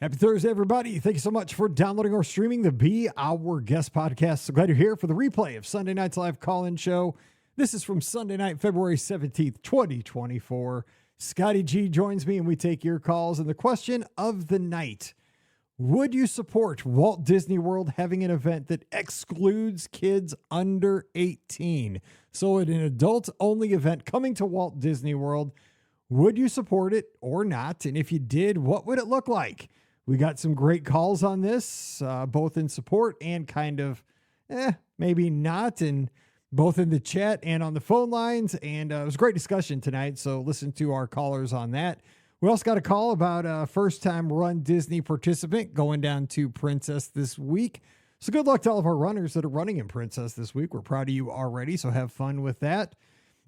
Happy Thursday, everybody. Thank you so much for downloading or streaming the Be Our Guest podcast. So glad you're here for the replay of Sunday night's live call-in show. This is from Sunday night, February 17th, 2024. Scotty G joins me and we take your calls. And the question of the night: would you support Walt Disney World having an event that excludes kids under 18? So an adult-only event coming to Walt Disney World. Would you support it or not? And if you did, what would it look like? We got some great calls on this, both in support and kind of, maybe not, and both in the chat and on the phone lines. And it was a great discussion tonight, so listen to our callers on that. We also got a call about a first-time Run Disney participant going down to Princess this week. So good luck to all of our runners that are running in Princess this week. We're proud of you already, so have fun with that.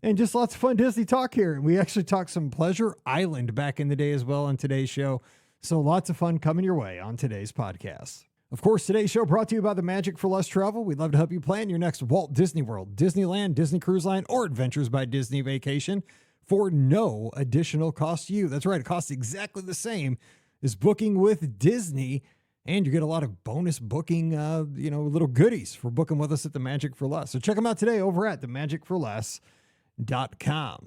And just lots of fun Disney talk here. And we actually talked some Pleasure Island back in the day as well on today's show. So lots of fun coming your way on today's podcast. Of course, today's show brought to you by the Magic for Less Travel. We'd love to help you plan your next Walt Disney World, Disneyland, Disney Cruise Line, or Adventures by Disney vacation for no additional cost to you. That's right. It costs exactly the same as booking with Disney. And you get a lot of bonus booking, little goodies for booking with us at the Magic for Less. So check them out today over at themagicforless.com.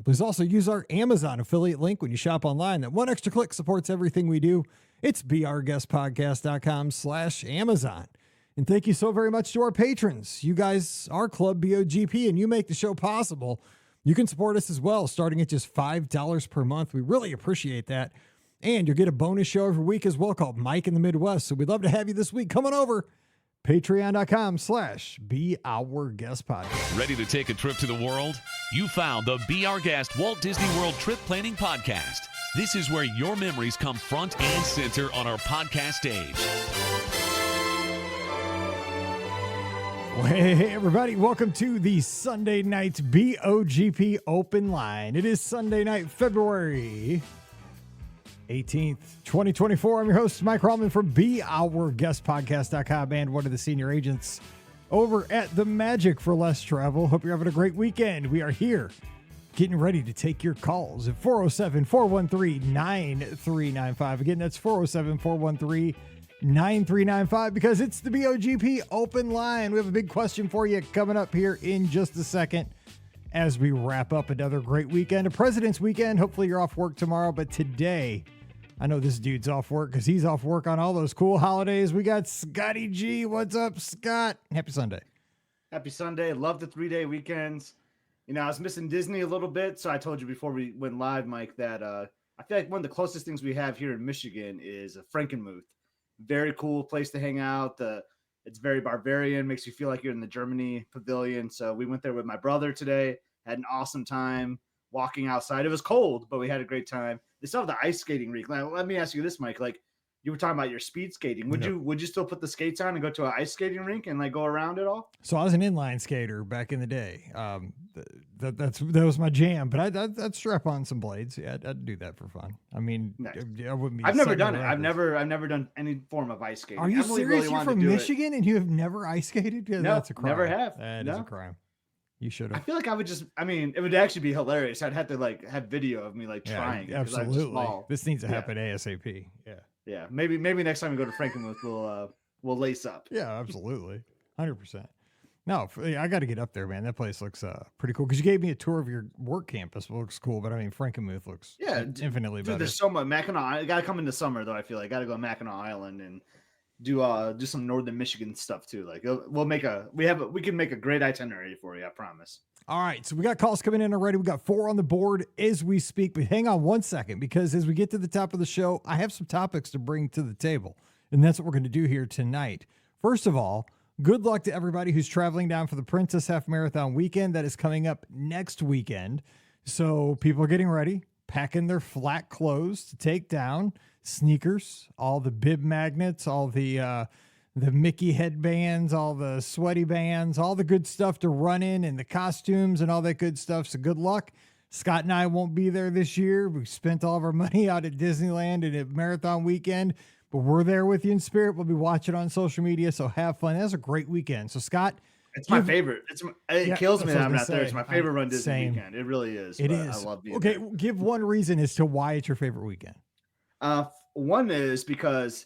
Please also use our Amazon affiliate link when you shop online. That one extra click supports everything we do. It's beourguestpodcast.com/Amazon. And thank you so very much to our patrons. You guys are Club BOGP and you make the show possible. You can support us as well, starting at just $5 per month. We really appreciate that. And you'll get a bonus show every week as well called Mike in the Midwest. So we'd love to have you this week. Coming over. Patreon.com/BeOurGuestPodcast. Ready to take a trip to the world? You found the Be Our Guest Walt Disney World Trip Planning Podcast. This is where your memories come front and center on our podcast stage. Well, hey, everybody. Welcome to the Sunday night BOGP Open Line. It is Sunday night, February 18th, 2024. I'm your host, Mike Rallman from BeOurGuestPodcast.com and one of the senior agents over at the Magic for Less Travel. Hope you're having a great weekend. We are here getting ready to take your calls at 407-413-9395. Again, that's 407-413-9395 because it's the BOGP Open Line. We have a big question for you coming up here in just a second as we wrap up another great weekend, a President's Weekend. Hopefully you're off work tomorrow, but today, I know this dude's off work because he's off work on all those cool holidays. We got Scotty G. What's up, Scott? Happy Sunday. Happy Sunday. Love the 3-day weekends. You know, I was missing Disney a little bit, so I told you before we went live, Mike, that I feel like one of the closest things we have here in Michigan is a Frankenmuth. Very cool place to hang out. It's very barbarian, makes you feel like you're in the Germany pavilion. So we went there with my brother today, had an awesome time walking outside. It was cold, but we had a great time. They still have the ice skating rink. Now, let me ask you this, Mike. Like, you were talking about your speed skating. Would you still put the skates on and go to an ice skating rink and like go around it all? So I was an inline skater back in the day. That was my jam. But I'd strap on some blades. Yeah, I'd do that for fun. I mean, nice. I wouldn't be. I've never done it. I've never done any form of ice skating. Are you serious? You're from Michigan and you have never ice skated? Yeah, no, that's a crime. Never have. That is a crime. You should have. I feel like I would just, it would actually be hilarious. I'd have to like have video of me like trying. Yeah, absolutely. This needs to happen ASAP. Yeah. Yeah. Maybe next time we go to Frankenmuth, we'll lace up. Yeah, absolutely. 100%. No, I got to get up there, man. That place looks pretty cool. Because you gave me a tour of your work campus. It looks cool, but I mean, Frankenmuth looks infinitely better. There's so much. Mackinac. I got to come in the summer though. I feel like I got to go to Mackinac Island and do some northern Michigan stuff too. Like we can make a great itinerary for you. I promise. All right. So we got calls coming in already. We got 4 on the board as we speak, but hang on one second because as we get to the top of the show, I have some topics to bring to the table. And that's what we're going to do here tonight. First of all, good luck to everybody who's traveling down for the Princess Half Marathon weekend that is coming up next weekend. So people are getting ready, packing their flat clothes to take down, sneakers, all the bib magnets, all the Mickey headbands, all the sweaty bands, all the good stuff to run in and the costumes and all that good stuff. So good luck. Scott and I won't be there this year. We spent all of our money out at Disneyland and at Marathon Weekend, but we're there with you in spirit. We'll be watching on social media. So have fun. That's a great weekend. So Scott, it's my favorite. It kills me that I'm not there. It's my favorite Run Disney weekend. It really is. It is. I love being there. Okay, give one reason as to why it's your favorite weekend. One is because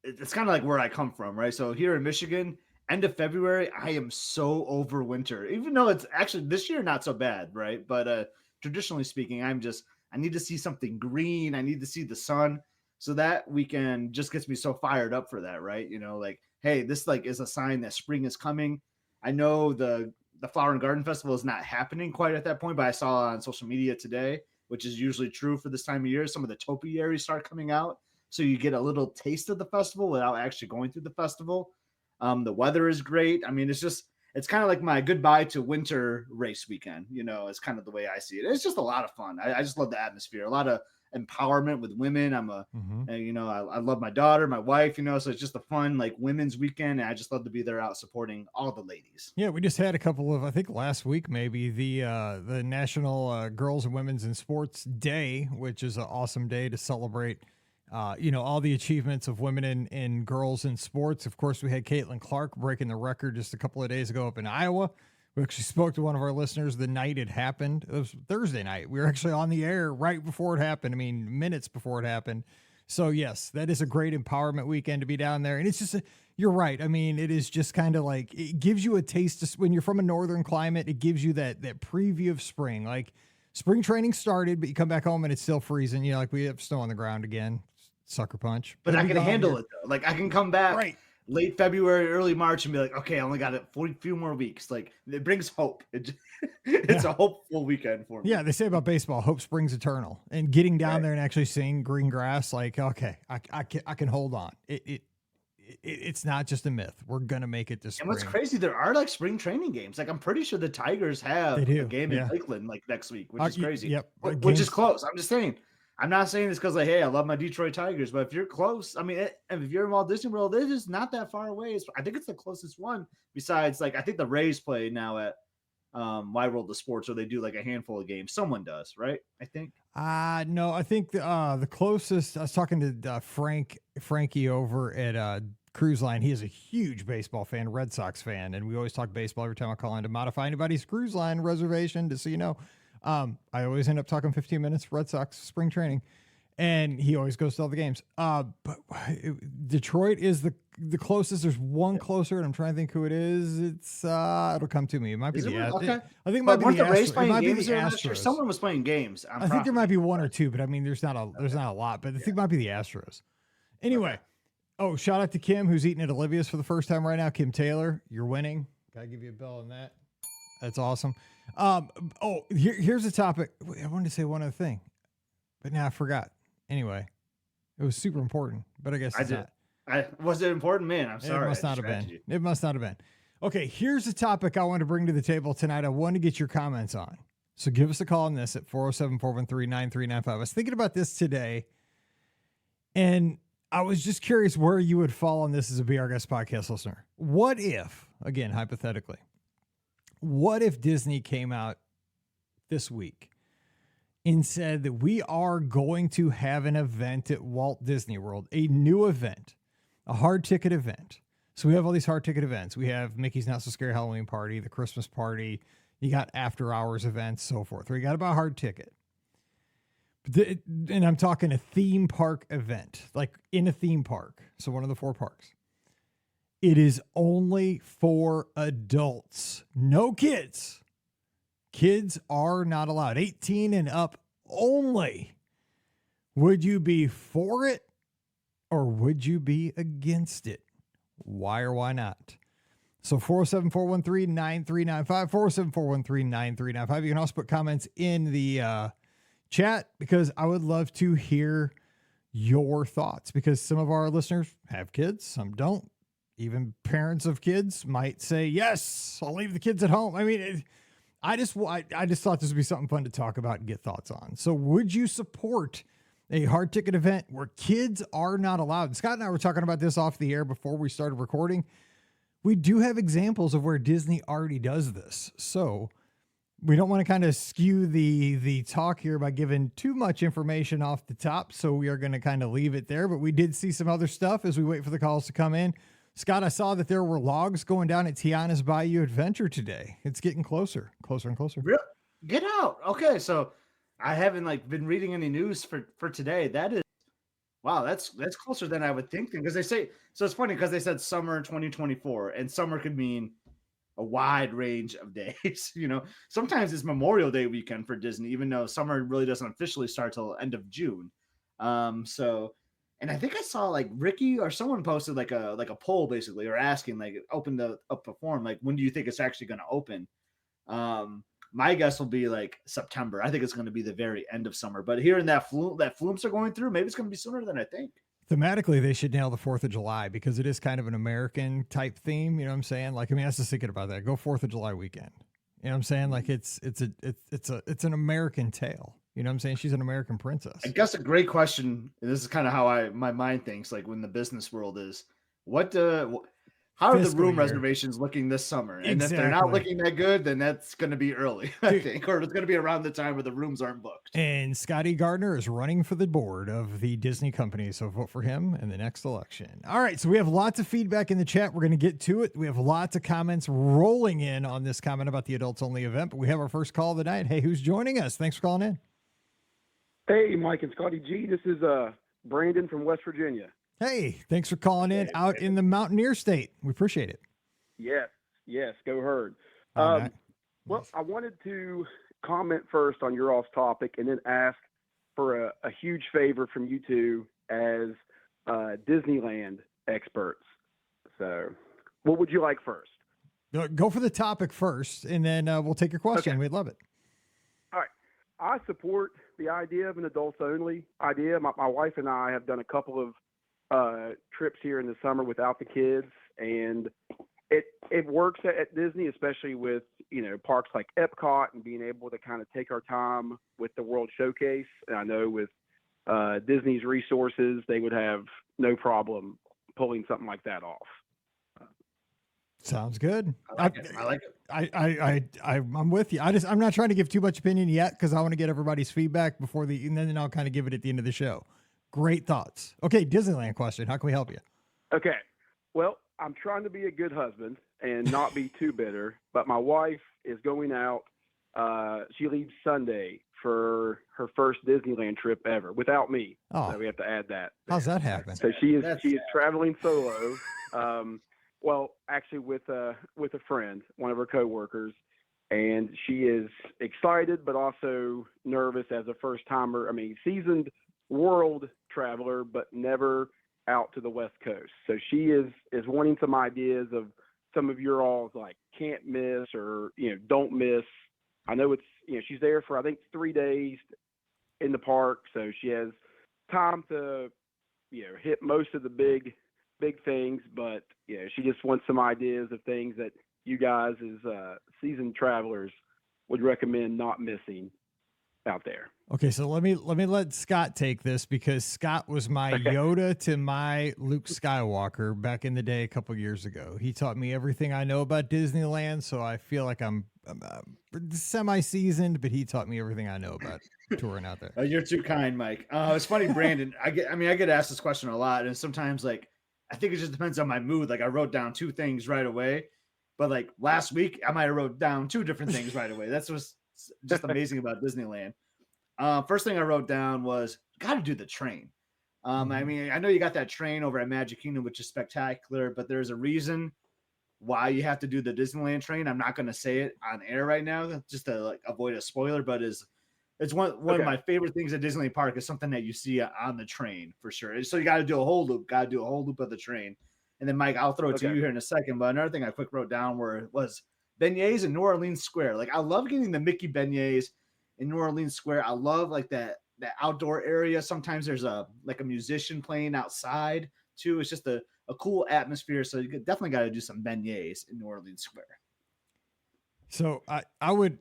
it's kind of like where I come from, right? So here in Michigan, end of February, I am so over winter, even though it's actually this year not so bad, right? But traditionally speaking, I need to see something green. I need to see the sun. So that weekend just gets me so fired up for that, right? Like, hey, this like is a sign that spring is coming. I know the Flower and Garden Festival is not happening quite at that point, but I saw on social media today, which is usually true for this time of year, some of the topiaries start coming out. So you get a little taste of the festival without actually going through the festival. The weather is great. I mean, it's kind of like my goodbye to winter race weekend. It's kind of the way I see it. It's just a lot of fun. I just love the atmosphere, a lot of empowerment with women. I love my daughter, my wife, so it's just a fun like women's weekend. And I just love to be there out supporting all the ladies. Yeah, we just had a couple of, I think last week maybe, the National Girls and Women's in Sports Day, which is an awesome day to celebrate all the achievements of women and girls in sports. Of course, we had Caitlin Clark breaking the record just a couple of days ago up in Iowa. We actually spoke to one of our listeners the night it happened. It was Thursday night. We were actually on the air right before it happened. I mean, minutes before it happened. So yes, that is a great empowerment weekend to be down there. And it's just, you're right. I mean, it is just kind of like, it gives you a taste of, when you're from a northern climate, it gives you that preview of spring. Like spring training started, but you come back home and it's still freezing. Like we have snow on the ground again. Sucker punch. But I can handle it though. Like I can come back late February, early March and be like, okay, I only got a few more weeks. Like it brings hope. It's a hopeful weekend for me. Yeah, they say about baseball, hope springs eternal. And getting down there and actually seeing green grass, like, okay, I can hold on. It's not just a myth. We're gonna make it this spring. And what's crazy, there are like spring training games. Like I'm pretty sure the Tigers have a game in Lakeland like next week, which is crazy. Yep, which is close. I'm just saying. I'm not saying this because, like, hey, I love my Detroit Tigers, but if you're close, I mean, if you're in Walt Disney World, it is not that far away. I think it's the closest one. Besides, like, I think the Rays play now at Wide World of Sports, or they do like a handful of games. Someone does, right? I think. No, I think the closest. I was talking to Frankie over at Cruise Line. He is a huge baseball fan, Red Sox fan, and we always talk baseball every time I call in to modify anybody's Cruise Line reservation. Just so you know. I always end up talking 15 minutes Red Sox spring training, and he always goes to all the games. But Detroit is the closest. There's one closer, and I'm trying to think who it is. It's it'll come to me. It might be the Astros. Okay. I think it might be the Astros. It might be the Astros. Someone was playing games. I think there might be one or two, but I mean, there's not a lot. But I think it might be the Astros. Anyway, shout out to Kim, who's eating at Olivia's for the first time right now. Kim Taylor, you're winning. Gotta give you a bell on that. That's awesome. Here's a topic. I wanted to say one other thing, but now I forgot. Anyway, it was super important, but I guess it's not. Was it important, man? I'm sorry. It must not have been. It must not have been. Okay, here's a topic I want to bring to the table tonight. I want to get your comments on. So give us a call on this at 407-413-9395. I was thinking about this today, and I was just curious where you would fall on this as a Be Our Guest podcast listener. What if, again, hypothetically, what if Disney came out this week and said that we are going to have an event at Walt Disney World, a new event, a hard ticket event. So we have all these hard ticket events. We have Mickey's Not So Scary Halloween Party, the Christmas party. You got after hours events, so forth. We got about a hard ticket. And I'm talking a theme park event, like in a theme park. So one of the 4 parks. It is only for adults, no kids. Kids are not allowed. 18 and up only. Would you be for it or would you be against it? Why or why not? So 407-413-9395, 407-413-9395. You can also put comments in the chat because I would love to hear your thoughts because some of our listeners have kids, some don't. Even parents of kids might say, yes, I'll leave the kids at home. I mean, I just thought this would be something fun to talk about and get thoughts on. So would you support a hard ticket event where kids are not allowed? And Scott and I were talking about this off the air before we started recording. We do have examples of where Disney already does this. So we don't want to kind of skew the talk here by giving too much information off the top. So we are going to kind of leave it there. But we did see some other stuff as we wait for the calls to come in. Scott, I saw that there were logs going down at Tiana's Bayou Adventure today. It's getting closer and closer. Really? Get out. Okay, so I haven't been reading any news for today. That is Wow, that's closer than I would think, because they say, so it's funny because they said summer 2024, and summer could mean a wide range of days. Sometimes it's Memorial Day weekend for Disney, even though summer really doesn't officially start till end of June. So, and I think I saw like Ricky or someone posted like a poll basically, or asking like open up a form like, when do you think it's actually going to open? My guess will be like September. I think it's going to be the very end of summer. But hearing that flumes are going through, maybe it's going to be sooner than I think. Thematically, they should nail the 4th of July because it is kind of an American type theme. You know what I'm saying? Like, I mean, I was just thinking about that. Go 4th of July weekend. You know what I'm saying? Like, it's an American tale. You know what I'm saying? She's an American princess. I guess a great question. This is kind of how my mind thinks. Like when the business world is, how are the Fiscal room year. reservations looking this summer? And if they're Exactly. not looking that good, then that's going to be early, I Dude. think, or it's going to be around the time where the rooms aren't booked. And Scotty Gardner is running for the board of the Disney company. So vote for him in the next election. All right. So we have lots of feedback in the chat. We're going to get to it. We have lots of comments rolling in on this comment about the adults only event, but we have our first call of the night. Hey, who's joining us? Thanks for calling in. Hey, Mike and Scotty G. This is Brandon from West Virginia. Hey, thanks for calling in out in the Mountaineer State. We appreciate it. Yes, go Herd. All right. Well, I wanted to comment first on your all's topic and then ask for a huge favor from you two as Disneyland experts. So what would you like first? Go for the topic first, and then we'll take your question. Okay. We'd love it. All right. I support the idea of an adults-only idea. My wife and I have done a couple of trips here in the summer without the kids, and it works at Disney, especially with, parks like Epcot and being able to kind of take our time with the World Showcase. And I know with Disney's resources, they would have no problem pulling something like that off. Sounds good. I like it. I'm with you. I'm not trying to give too much opinion yet because I want to get everybody's feedback and then I'll kind of give it at the end of the show. Great thoughts. Okay, Disneyland question. How can we help you? Okay. Well, I'm trying to be a good husband and not be too bitter, but my wife is going out. She leaves Sunday for her first Disneyland trip ever without me. Oh. So we have to add that. How's that happen? So she is traveling solo. Well, actually with a friend, one of her coworkers, and she is excited but also nervous as a first timer. I mean, seasoned world traveler, but never out to the West Coast. So she is wanting some ideas of some of your all's like can't miss or don't miss. I know it's she's there for I think 3 days in the park, so she has time to hit most of the big things, but she just wants some ideas of things that you guys as seasoned travelers would recommend not missing out there. Okay, so let me let Scott take this because Scott was my Yoda to my Luke Skywalker back in the day a couple years ago. He taught me everything I know about Disneyland, so I feel like I'm semi-seasoned, but he taught me everything I know about touring out there. You're too kind, Mike. It's funny, Brandon. I get asked this question a lot, and sometimes like I think it just depends on my mood. Like I wrote down 2 things right away, but like last week I might have wrote down 2 different things right away. That's what's just amazing about Disneyland. First thing I wrote down was got to do the train. I mean, I know you got that train over at Magic Kingdom, which is spectacular, but there's a reason why you have to do the Disneyland train. I'm not going to say it on air right now, just to like avoid a spoiler, but it's one of my favorite things at Disneyland Park is something that you see on the train for sure. So you got to do a whole loop of the train. And then Mike, I'll throw it to you here in a second. But another thing I quick wrote down was beignets in New Orleans Square. Like I love getting the Mickey beignets in New Orleans Square. I love like that outdoor area. Sometimes there's a musician playing outside too. It's just a cool atmosphere. So you definitely got to do some beignets in New Orleans Square. So I would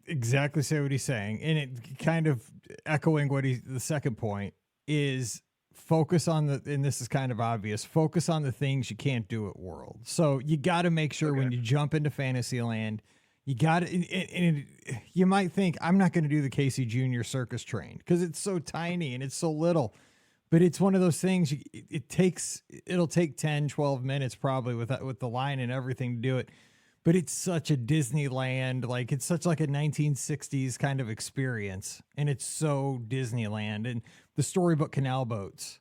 exactly say what he's saying, and it kind of echoing what the second point is focus on and this is kind of obvious, focus on the things you can't do at World. So you got to make sure when you jump into Fantasyland, you got to, and you might think I'm not going to do the Casey Jr. circus train because it's so tiny and it's so little, but it's one of those things it'll take 10, 12 minutes probably with the line and everything to do it. But it's such a Disneyland, like it's such like a 1960s kind of experience. And it's so Disneyland and the storybook canal boats.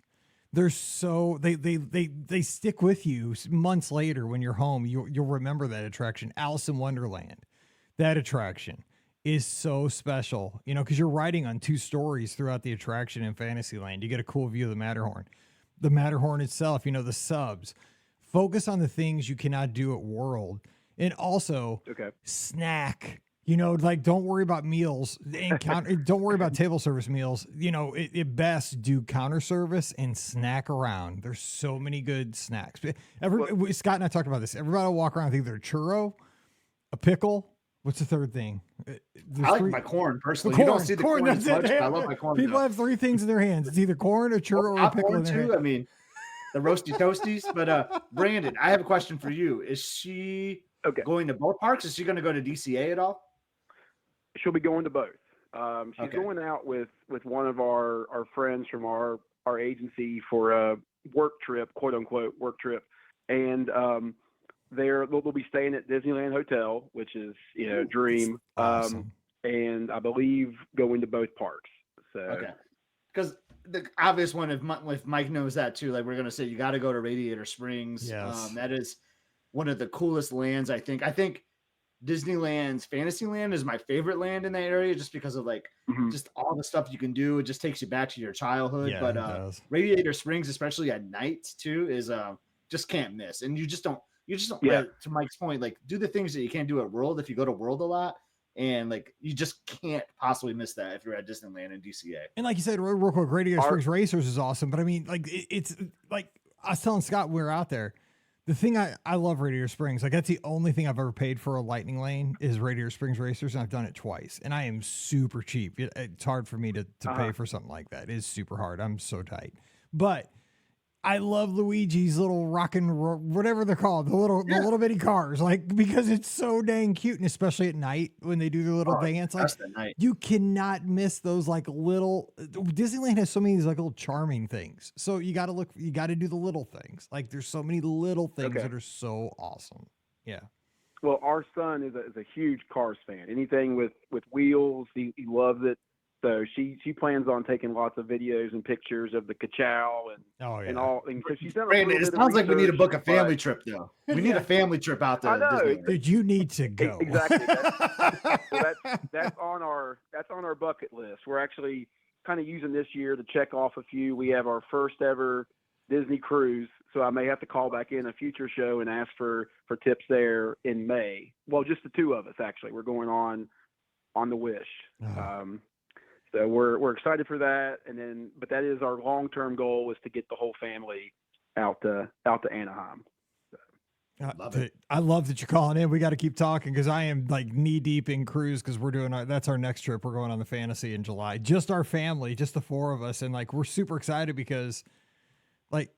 they're so they stick with you months later when you're home. You'll remember that attraction. Alice in Wonderland, that attraction is so special, you know, because you're riding on 2 stories throughout the attraction in Fantasyland. You get a cool view of the Matterhorn. The Matterhorn itself, you know, the subs. Focus on the things you cannot do at World. And also snack. You know, like, don't worry about meals and don't worry about table service meals. You know, it best do counter service and snack around. There's so many good snacks. Scott and I talked about this. Everybody will walk around with either a churro, a pickle. What's the third thing? I like my corn personally. You don't see the corn as much, but I love my corn. People have 3 things in their hands. It's either corn, a churro, or a pickle in their hand. I mean, the roasty toasties. But Brandon, I have a question for you. Is she going to both parks? Is she going to go to DCA at all? She'll be going to both. She's going out with one of our friends from our agency for a work trip, quote unquote work trip, and they'll be staying at Disneyland Hotel, which is, you know, dream. Awesome. And I believe going to both parks. So because the obvious one, if Mike knows that too, like we're gonna say, you got to go to Radiator Springs. Yes. That is one of the coolest lands. I think Disneyland's Fantasyland is my favorite land in that area, just because of like just all the stuff you can do. It just takes you back to your childhood. Yeah, but Radiator Springs, especially at night too, is just can't miss. And you just don't to Mike's point, like, do the things that you can't do at World if you go to World a lot. And like, you just can't possibly miss that if you're at Disneyland and DCA. And like you said, real quick, Radiator Springs Racers is awesome. But I mean, like, it's like I was telling Scott when we were out there, the thing I love Radiator Springs. Like, that's the only thing I've ever paid for a Lightning Lane is Radiator Springs Racers. And I've done it twice. And I am super cheap. It's hard for me to pay for something like that. It is super hard. I'm so tight. But I love Luigi's little whatever they're called, the little bitty cars, like, because it's so dang cute, and especially at night when they do the little dance, like, you cannot miss those, like, little. Disneyland has so many of these like little charming things, so you got to do the little things. Like, there's so many little things that are so awesome. Yeah. Well, our son is a huge Cars fan. Anything with wheels, he loves it. So she plans on taking lots of videos and pictures of the Ka-Chow and all. And so she's done Brandon, it sounds like we need to book a family trip, though. We need a family trip out there. Dude, you need to go. Exactly. That's on our bucket list. We're actually kind of using this year to check off a few. We have our first ever Disney cruise, so I may have to call back in a future show and ask for tips there in May. Well, just the 2 of us, actually. We're going on the Wish. So we're excited for that, but that is our long-term goal, is to get the whole family out to Anaheim. So. I love that you're calling in. We got to keep talking because I am like knee deep in cruise because that's our next trip. We're going on the Fantasy in July. Just our family, just the 4 of us, and like we're super excited because like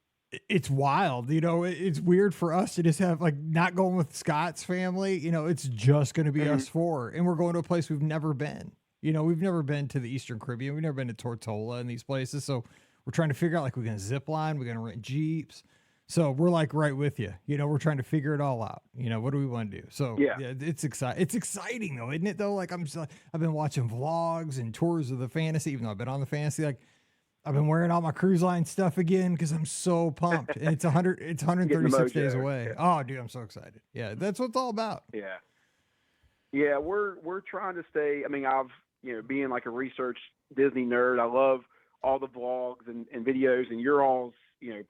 it's wild. You know, it's weird for us to just have like not going with Scott's family. You know, it's just going to be us 4, and we're going to a place we've never been. You know, we've never been to the Eastern Caribbean. We've never been to Tortola and these places. So we're trying to figure out, like, we're going to zip line. We're going to rent Jeeps. So we're like right with you. You know, we're trying to figure it all out. You know, what do we want to do? So yeah, it's exciting. It's exciting though, isn't it though? Like I've been watching vlogs and tours of the Fantasy, even though I've been on the Fantasy. Like I've been wearing all my cruise line stuff again because I'm so pumped. And it's 136 days away. Yeah. Oh, dude, I'm so excited. Yeah, that's what it's all about. Yeah, we're trying to stay. I mean, being like a research Disney nerd, I love all the vlogs and videos and your all's,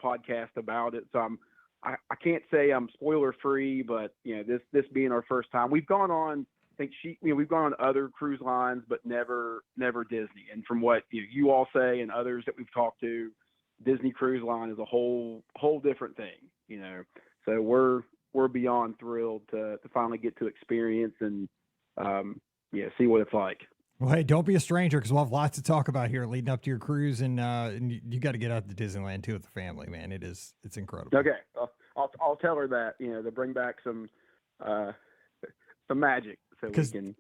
podcast about it. So I can't say I'm spoiler free, but this being our first time, we've gone on, we've gone on other cruise lines, but never Disney. And from what you all say and others that we've talked to, Disney Cruise Line is a whole different thing, So we're beyond thrilled to finally get to experience and see what it's like. Well, hey, don't be a stranger because we'll have lots to talk about here leading up to your cruise, and you got to get out to Disneyland too with the family, man. It's incredible. Okay, I'll tell her that to bring back some magic so we can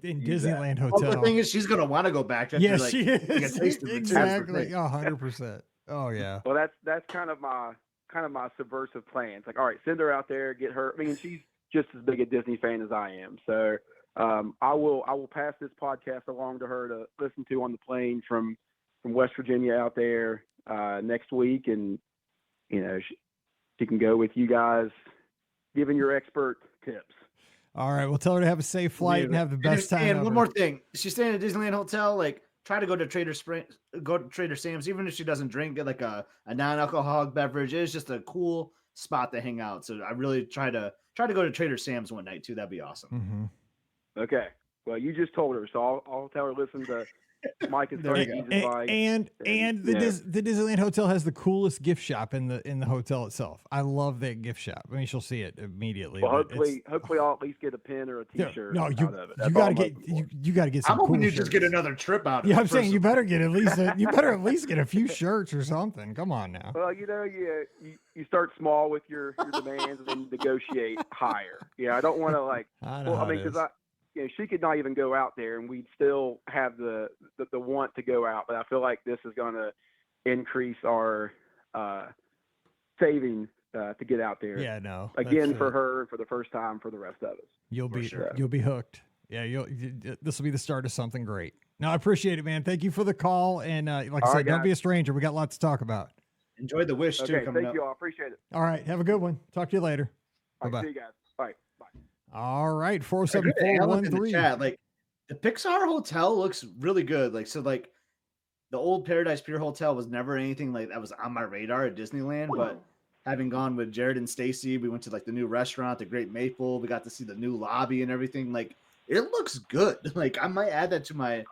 in Disneyland Hotel. Well, the thing is, she's gonna want to go back. Yeah, she is exactly 100%. Oh yeah. Well, that's kind of my subversive plans. Like, all right, send her out there, get her. I mean, she's just as big a Disney fan as I am, so. I will pass this podcast along to her to listen to on the plane from West Virginia out there, next week, and she can go with you guys, giving your expert tips. All right, we'll tell her to have a safe flight and have the best time. And ever. one more thing, she's staying at a Disneyland hotel. Like, try to go to Trader Sam's, even if she doesn't drink, get like a non-alcoholic beverage. It's just a cool spot to hang out. So I really try to go to Trader Sam's one night too. That'd be awesome. Mm-hmm. Okay. Well, you just told her, so I'll tell her. Listen to Mike and and the Disneyland Hotel has the coolest gift shop in the hotel itself. I love that gift shop. I mean, she'll see it immediately. Well, hopefully I'll at least get a pin or a T-shirt. No, you out of it. you gotta get some. I'm hoping cool you shirts. just get another trip out of it. Yeah, I'm saying you better get at least get a few shirts or something. Come on now. Well, you start small with your demands and then negotiate higher. Yeah, I don't want to because she could not even go out there, and we'd still have the want to go out. But I feel like this is going to increase our saving to get out there. Yeah, no. Again, for her and for the first time for the rest of us. You'll be hooked. Yeah, this will be the start of something great. No, I appreciate it, man. Thank you for the call, and like I said, don't be a stranger. We got lots to talk about. Enjoy the wish too. Coming thank you all. Appreciate it. All right, have a good one. Talk to you later. Bye. See you guys. Bye. All right, 47413. Chat, like the Pixar hotel looks really good. Like the old Paradise Pier hotel was never anything like that was on my radar at Disneyland. But having gone with Jared and Stacy, we went to like the new restaurant, the Great Maple. We got to see the new lobby and everything. Like it looks good. Like I might add that to my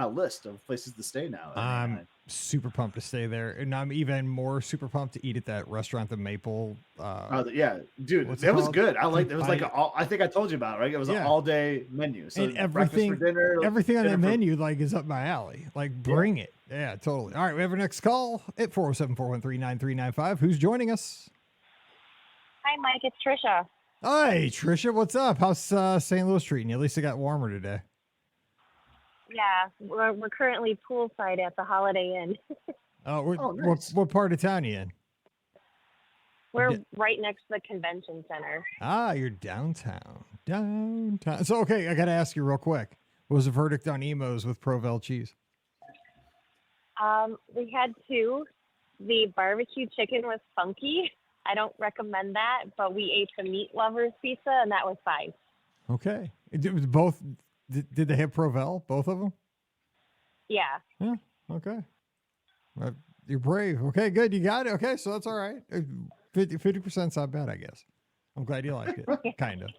list of places to stay now. I'm super pumped to stay there, and I'm even more super pumped to eat at that restaurant, the Maple. Yeah, dude, it was good. I liked it. It was like I think I told you about it, right? It was an all day menu. So and everything, for dinner, everything on that menu is up my alley. Like bring it. Yeah, totally. All right, we have our next call at 407-413-9395. Who's joining us? Hi, Mike. It's Trisha. Hi, Trisha. What's up? How's St. Louis treating you? At least it got warmer today. Yeah, we're currently poolside at the Holiday Inn. Nice. What part of town are you in? We're right next to the convention center. You're downtown. So, okay, I got to ask you real quick. What was the verdict on emos with Provel cheese? We had two. The barbecue chicken was funky. I don't recommend that, but we ate the meat lovers pizza, and that was fine. Okay. It was both. Did they have Provel, both of them? Yeah. Yeah. Okay. You're brave. Okay, good. You got it. Okay, so that's all right. 50%'s not bad, I guess. I'm glad you liked it. Kind of.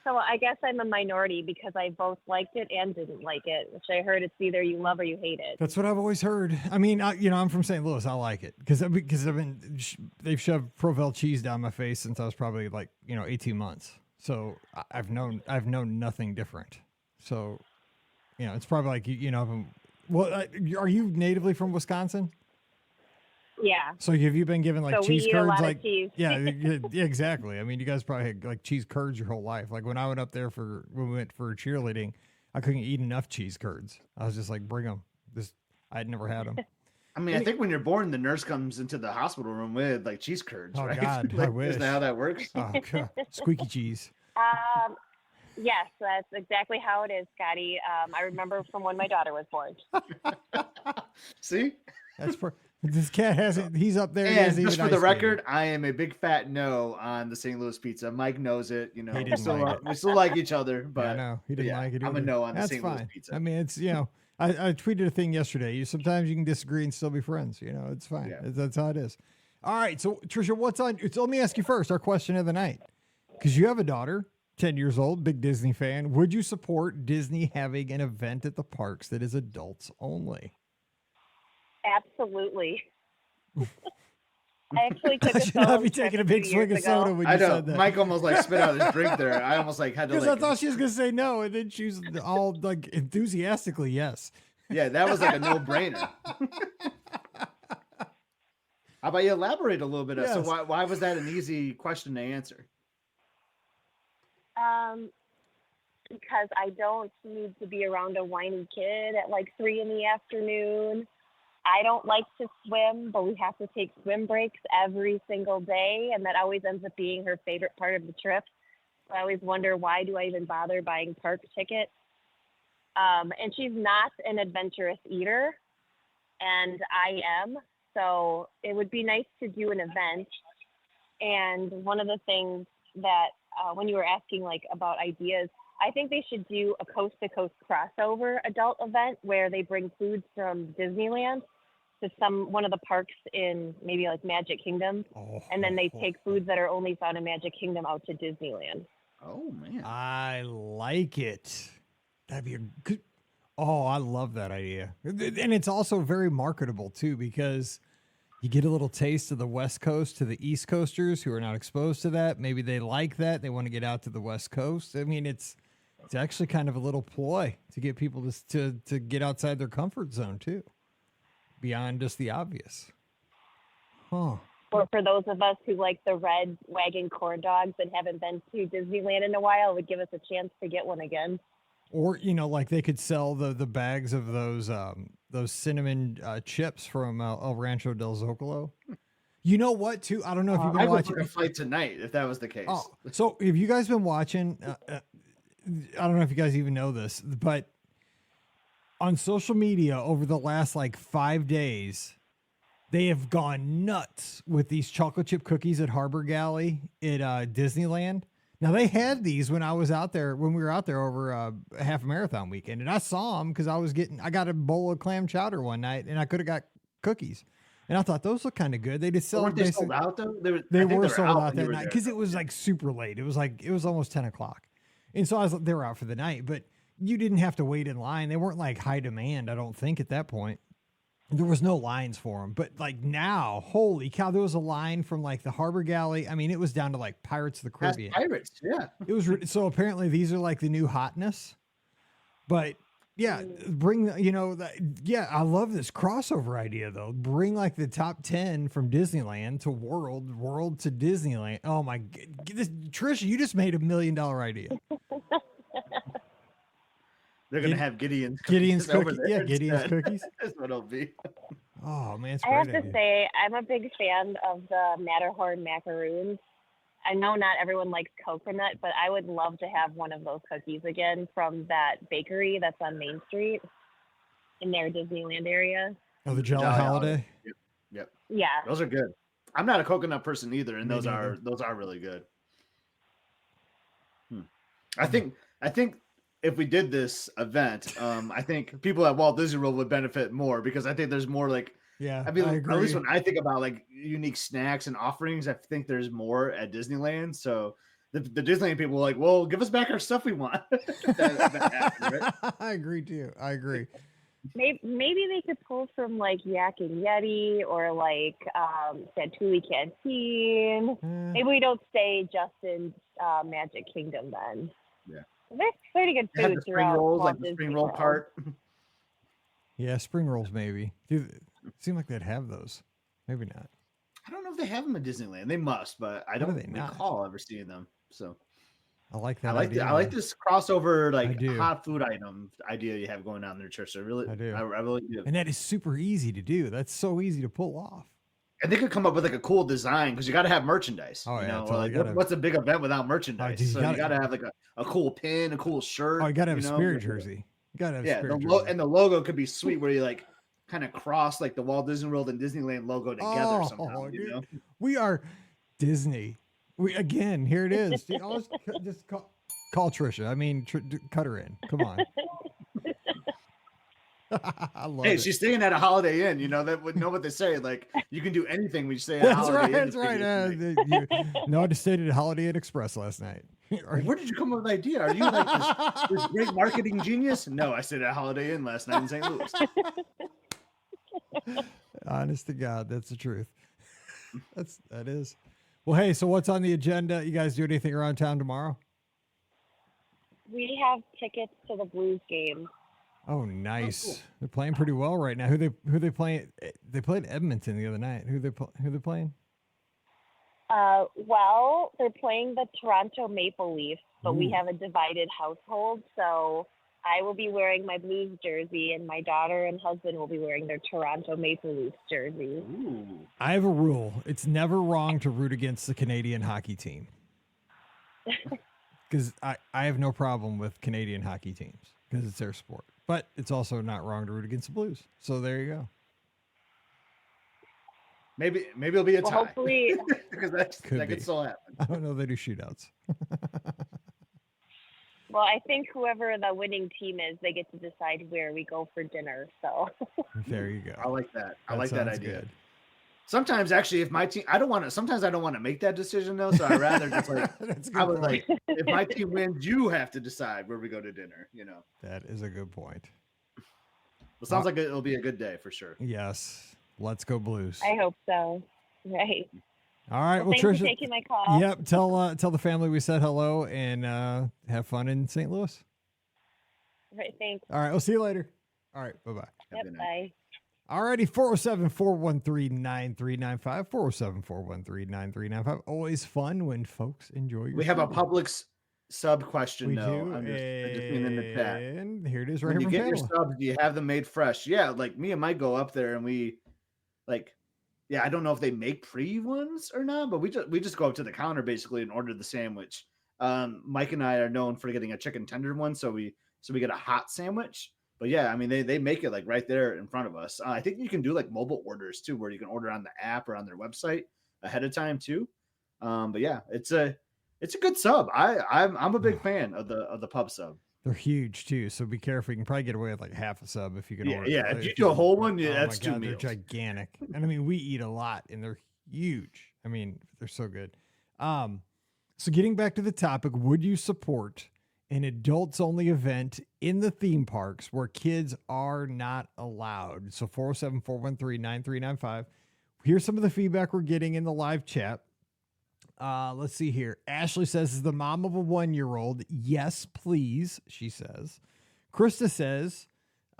So I guess I'm a minority because I both liked it and didn't like it, which I heard it's either you love or you hate it. That's what I've always heard. I mean, I'm from St. Louis. I like it because they've shoved Provel cheese down my face since I was probably 18 months. So I've known nothing different. So, it's probably like, are you natively from Wisconsin? Yeah. So have you been given cheese we eat curds? a lot of cheese. Yeah, exactly. I mean, you guys probably had cheese curds your whole life. Like when I went up there when we went for cheerleading, I couldn't eat enough cheese curds. I was just like, bring them. I'd never had them. I mean, I think when you're born, the nurse comes into the hospital room with cheese curds, right? God, I wish. Isn't that how that works? Oh, God. Squeaky cheese. Yes, that's exactly how it is, Scotty. I remember from when my daughter was born. See? This cat hasn't. He's up there. And just for the record, I am a big fat no on the St. Louis pizza. Mike knows it. he didn't like it. We still like each other, but no, he didn't like it. I'm a no on the St. Louis fine. pizza. I mean, it's I tweeted a thing yesterday. Sometimes you can disagree and still be friends. It's fine. Yeah. That's how it is. All right, so Trisha, what's on? Let me ask you first. Our question of the night, because you have a daughter, 10 years old, big Disney fan. Would you support Disney having an event at the parks that is adults only? Absolutely. I actually took I should not be taking a big swig of soda when you said that. Mike almost spit out his drink there. I almost had to because I thought she was gonna say no, and then she was all enthusiastically yes. Yeah, that was a no-brainer. How about you elaborate a little bit? Yes. So why was that an easy question to answer? Because I don't need to be around a whiny kid at 3 p.m. I don't like to swim, but we have to take swim breaks every single day, and that always ends up being her favorite part of the trip. So I always wonder, why do I even bother buying park tickets? And she's not an adventurous eater, and I am. So it would be nice to do an event. And one of the things that when you were asking like about ideas, I think they should do a coast to coast crossover adult event where they bring foods from Disneyland to one of the parks in maybe like Magic Kingdom, and then they take foods that are only found in Magic Kingdom out to Disneyland. Oh man, I like it. That'd be a good. Oh, I love that idea, and it's also very marketable too because you get a little taste of the West Coast to the East Coasters who are not exposed to that. Maybe they like that. They want to get out to the West Coast. I mean, it's actually kind of a little ploy to get people to get outside their comfort zone too, beyond just the obvious. Huh. Or for those of us who like the red wagon corn dogs and haven't been to Disneyland in a while, it would give us a chance to get one again. Or, like they could sell the bags of those cinnamon chips from El Rancho del Zocalo. You know what, too? I don't know if you've been watching a fight tonight if that was the case. Oh, so have you guys been watching? I don't know if you guys even know this, but on social media over the last like 5 days, they have gone nuts with these chocolate chip cookies at Harbor Galley at Disneyland. Now they had these when we were out there over a half marathon weekend, and I saw them because I got a bowl of clam chowder one night, and I could have got cookies, and I thought those look kind of good. They just weren't they sold out though? They were sold out that night because it was like super late. It was almost 10 o'clock, and so they were out for the night. But you didn't have to wait in line. They weren't like high demand, I don't think, at that point. There was no lines for them, but like now, holy cow, there was a line from like the Harbor Galley. I mean, it was down to like Pirates of the Caribbean. Pirates, yeah. It was so apparently these are like the new hotness, but yeah, I love this crossover idea though. Bring like the top 10 from Disneyland to World to Disneyland. Oh my god, Trisha, you just made $1 million idea. They're going to have Gideon's cookies. Yeah, Gideon's cookies. That's what it'll be. Oh, man. I have to say, I'm a big fan of the Matterhorn macaroons. I know not everyone likes coconut, but I would love to have one of those cookies again from that bakery that's on Main Street in their Disneyland area. Oh, the Jolly Holiday? Yep. Yeah. Those are good. I'm not a coconut person either, and those are really good. I think if we did this event, I think people at Walt Disney World would benefit more because I think there's more like, I mean, at least when I think about like unique snacks and offerings, I think there's more at Disneyland. So the Disneyland people are like, well, give us back our stuff we want. that happened, right? I agree too. I agree. Maybe they could pull from like Yak and Yeti or like Santuli Canteen. Maybe we don't stay just in Magic Kingdom then. Yeah. There's pretty good They have food the spring throughout rolls, Walt like the Disney spring roll World. cart. Yeah, spring rolls maybe. Dude, it seemed like they'd have those. Maybe not. I don't know if they have them at Disneyland. They must, but I don't recall ever seeing them. So I like that. I like this crossover like hot food item idea you have going on there, Trish. I do. I really do. And that is super easy to do. That's so easy to pull off. And they could come up with like a cool design because you got to have merchandise. Oh, yeah. Like, what's a big event without merchandise? Dude, you got to have like a cool pin, a cool shirt. Oh, you got to have a Spirit jersey. You got to have a Spirit jersey. And the logo could be sweet where you like kind of cross like the Walt Disney World and Disneyland logo together somehow. You know? We are Disney. Here it is. Just call Trisha. I mean, cut her in. Come on. I love it. She's staying at a Holiday Inn. You know that would know what they say. Like you can do anything when you stay at a Holiday Inn. That's right. No, I just stayed at Holiday Inn Express last night. Where did you come up with the idea? Are you like this great marketing genius? No, I stayed at Holiday Inn last night in St. Louis. Honest to God, that's the truth. That is. Well, hey, so what's on the agenda? You guys do anything around town tomorrow? We have tickets to the Blues game. Oh, nice. Oh, cool. They're playing pretty well right now. Who they playing? They played Edmonton the other night. Who they playing? Well, they're playing the Toronto Maple Leafs, but we have a divided household. So I will be wearing my Blues jersey, and my daughter and husband will be wearing their Toronto Maple Leafs jersey. Ooh. I have a rule. It's never wrong to root against the Canadian hockey team. Because I have no problem with Canadian hockey teams because it's their sport. But it's also not wrong to root against the Blues. So there you go. Maybe it'll be a Well, tie. hopefully, Because that Could could be. still happen. I don't know they do shootouts. well, I think whoever the winning team is, they get to decide where we go for dinner. So There you go. I like that. I like that sounds idea. good. Sometimes actually, if my team, sometimes I don't want to make that decision though. So I'd rather just like, That's a I good would point. like, if my team wins, you have to decide where we go to dinner, That is a good point. It sounds like it'll be a good day for sure. Yes. Let's go Blues. I hope so. Right. All right. Well, Thanks for Trisha. taking my call. Yep. Tell the family we said hello and have fun in St. Louis. Right. Thanks. All right. We'll see you later. All right. Bye-bye. Have a Yep. good night. Bye. All righty. 407-413-9395. 407-413-9395. Always fun when folks enjoy your We have a show. Publix sub question We though. do. I'm just in the chat. And here it is right When you here get from your Pamela. subs, do you have them made fresh? Yeah, like me and Mike go up there and we like, yeah, I don't know if they make pre ones or not, but we just go up to the counter basically and order the sandwich. Mike and I are known for getting a chicken tender one, so we get a hot sandwich. But yeah, I mean they make it like right there in front of us. I think you can do like mobile orders too, where you can order on the app or on their website ahead of time too. But yeah, it's a good sub. I'm a big fan of the pub sub. They're huge too, so be careful. You can probably get away with like half a sub if you can order. Yeah. If you do a whole one, yeah, oh that's my 2 God, meals. they're gigantic. And I mean, we eat a lot, and they're huge. I mean, they're so good. So getting back to the topic, would you support an adults only event in the theme parks where kids are not allowed? So 407-413-9395. Here's some of the feedback we're getting in the live chat. Let's see here. Ashley says, is the mom of a 1-year-old. Yes, please, she says. Krista says,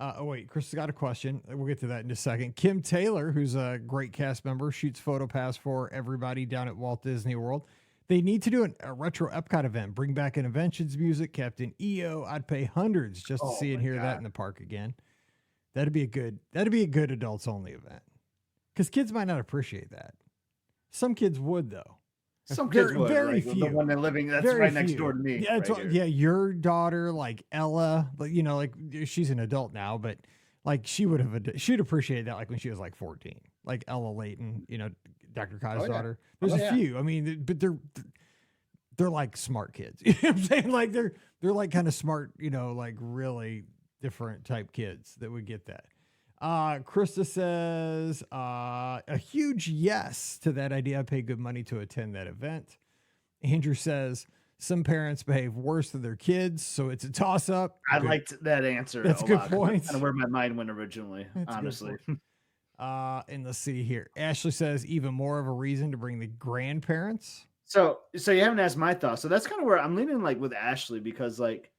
Krista's got a question. We'll get to that in a second. Kim Taylor, who's a great cast member, shoots PhotoPass for everybody down at Walt Disney World. They need to do a retro Epcot event. Bring back Inventions music, Captain EO. I'd pay hundreds just to see and hear that in the park again. That'd be a good adults only event. Because kids might not appreciate that. Some kids would though. Some kids would, very like, few. The one they're living, that's Very right next few. door to me. Yeah, right here. yeah. Your daughter, like Ella, like she's an adult now, but like she'd appreciate that like when she was like 14, like Ella Layton, Dr. Kai's daughter. There's a few. I mean, but they're like smart kids. You know what I'm saying? Like they're like kind of smart, like really different type kids that would get that. Krista says, a huge yes to that idea. I pay good money to attend that event. Andrew says, some parents behave worse to their kids, so it's a toss up. I liked that answer. That's a good lot, point. That's kind of where my mind went originally, That's a good honestly. point. And let's see here. Ashley says, even more of a reason to bring the grandparents. So you haven't asked my thoughts. So that's kind of where I'm leaning like with Ashley, because like,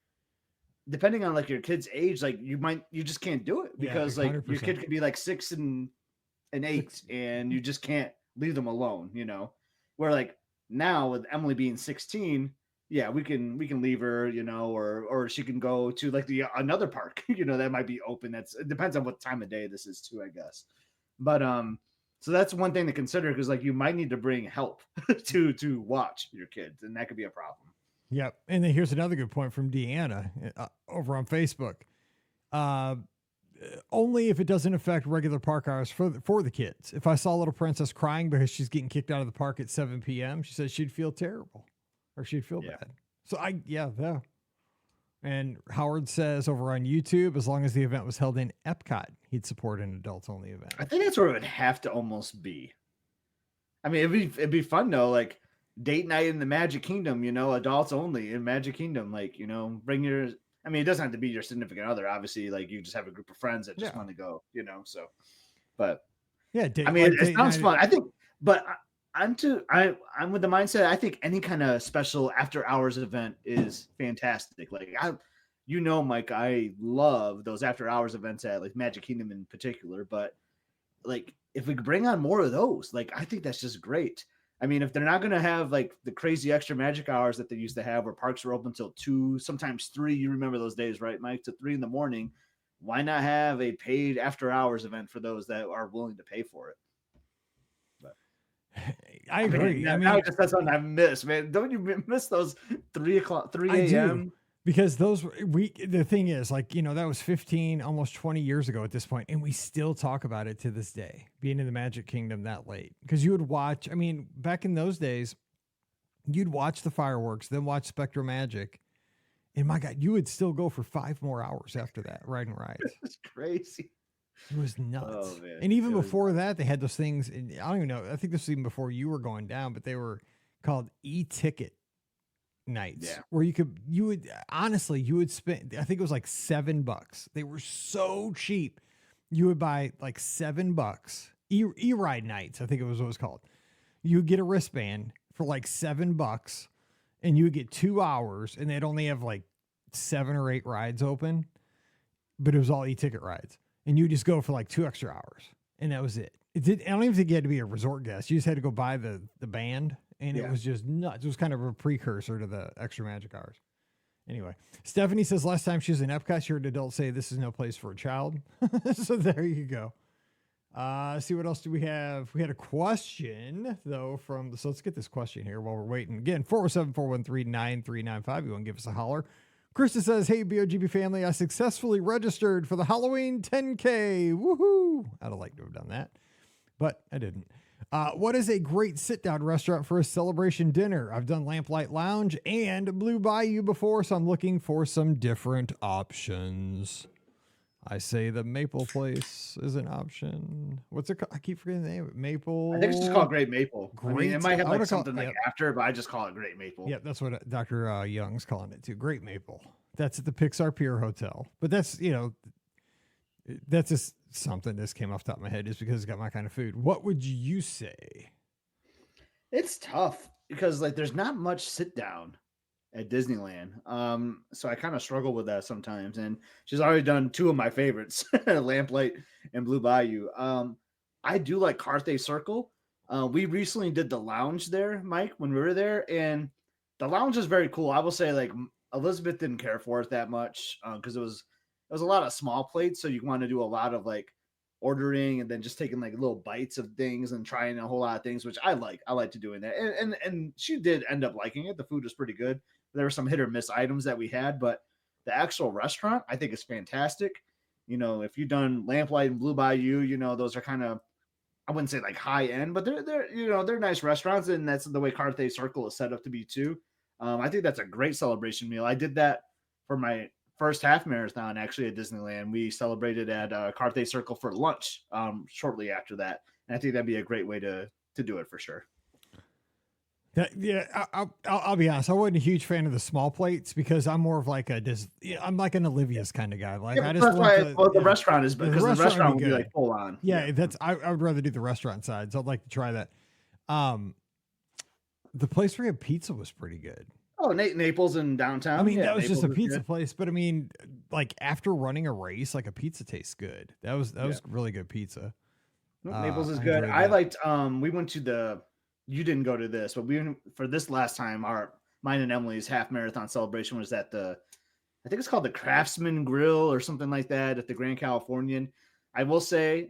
depending on like your kid's age, like you just can't do it because like 100%. your kid could be like 6 and 8 and you just can't leave them alone, where like now with Emily being 16, yeah, we can leave her, or she can go to like another park, that might be open. It depends on what time of day this is too, I guess. But, so that's one thing to consider, because like you might need to bring help to watch your kids, and that could be a problem. Yep. And then here's another good point from Deanna over on Facebook. Only if it doesn't affect regular park hours for the kids. If I saw Little Princess crying because she's getting kicked out of the park at 7 p.m., she says she'd feel terrible, or she'd feel bad. So yeah. And Howard says over on YouTube, as long as the event was held in Epcot, he'd support an adults only event. I think that's where it would have to almost be. I mean, it'd be fun though, like date night in the Magic Kingdom, adults only in Magic Kingdom, like, bring your, I mean, it doesn't have to be your significant other, obviously, like you just have a group of friends that just want to go, so, but yeah, I mean, it sounds fun. I think, but I'm with the mindset. I think any kind of special after hours event is fantastic. Like Mike, I love those after hours events at like Magic Kingdom in particular, but like if we could bring on more of those, like I think that's just great. I mean, if they're not going to have like the crazy extra magic hours that they used to have where parks were open till 2, sometimes 3, you remember those days, right, Mike, to 3 a.m, why not have a paid after hours event for those that are willing to pay for it? I agree. Now just that's something I miss, man. Don't you miss those 3 a.m.? Because the thing is, like, that was 15, almost 20 years ago at this point, and we still talk about it to this day, being in the Magic Kingdom that late. Because you would watch, back in those days, you'd watch the fireworks, then watch Spectrum Magic, and my God, you would still go for 5 more hours after that, riding rides. It's crazy. It was nuts. Oh, man. And even before that, they had those things, and I don't even know, I think this was even before you were going down, but they were called e-ticket nights, where you would spend, I think it was like $7. They were so cheap. You would buy like $7 e-ride nights. I think it was what it was called. You would get a wristband for like $7 and you would get 2 hours, and they'd only have like 7 or 8 rides open, but it was all e-ticket rides, and you just go for like 2 extra hours, and that was it. I don't even think you had to be a resort guest. You just had to go buy the band. And it was just nuts. It was kind of a precursor to the extra magic hours. Anyway, Stephanie says last time she was in Epcot, she heard adults say this is no place for a child. So there you go. See, what else do we have? We had a question, though, so let's get this question here while we're waiting. Again, 407-413-9395. You want to give us a holler. Krista says, hey, BOGP family, I successfully registered for the Halloween 10K. Woohoo! I'd have liked to have done that, but I didn't. What is a great sit-down restaurant for a celebration dinner? I've done Lamplight Lounge and Blue Bayou before, so I'm looking for some different options. I say the Maple Place is an option. What's it called? I keep forgetting the name. Maple. I think it's just called Great Maple. Great. It might have like something after, but I just call it Great Maple. Yeah, that's what Dr. Young's calling it too. Great Maple. That's at the Pixar Pier Hotel. But that's just something that came off the top of my head just because it's got my kind of food. What would you say? It's tough because like there's not much sit down at Disneyland. So I kind of struggle with that sometimes. And she's already done 2 of my favorites, Lamplight and Blue Bayou. I do like Carthay Circle. We recently did the lounge there, Mike, when we were there, and the lounge is very cool. I will say like Elizabeth didn't care for it that much because it was a lot of small plates, so you want to do a lot of like ordering and then just taking like little bites of things and trying a whole lot of things, which I like. I like to doing that, and she did end up liking it. The food was pretty good. There were some hit or miss items that we had, but the actual restaurant I think is fantastic. If you've done Lamplight and Blue Bayou, those are kind of, I wouldn't say like high end, but they're nice restaurants, and that's the way Carthay Circle is set up to be too. I think that's a great celebration meal. I did that for my first half marathon actually at Disneyland. We celebrated at Carthay Circle for lunch shortly after that, and I think that'd be a great way to do it for sure. I'll be honest. I wasn't a huge fan of the small plates because I'm more of like I'm like an Olivia's kind of guy. Like I just that's why the restaurant is because the restaurant would be like full on. Yeah, I would rather do the restaurant side, so I'd like to try that. The place where we had pizza was pretty good. Oh, Naples in downtown. That was Naples just a pizza good. place, but like after running a race, like a pizza tastes good. That was really good pizza. Naples is good. I liked. We went to you didn't go to this, but for this last time, mine and Emily's half marathon celebration was at I think it's called the Craftsman Grill or something like that at the Grand Californian. I will say,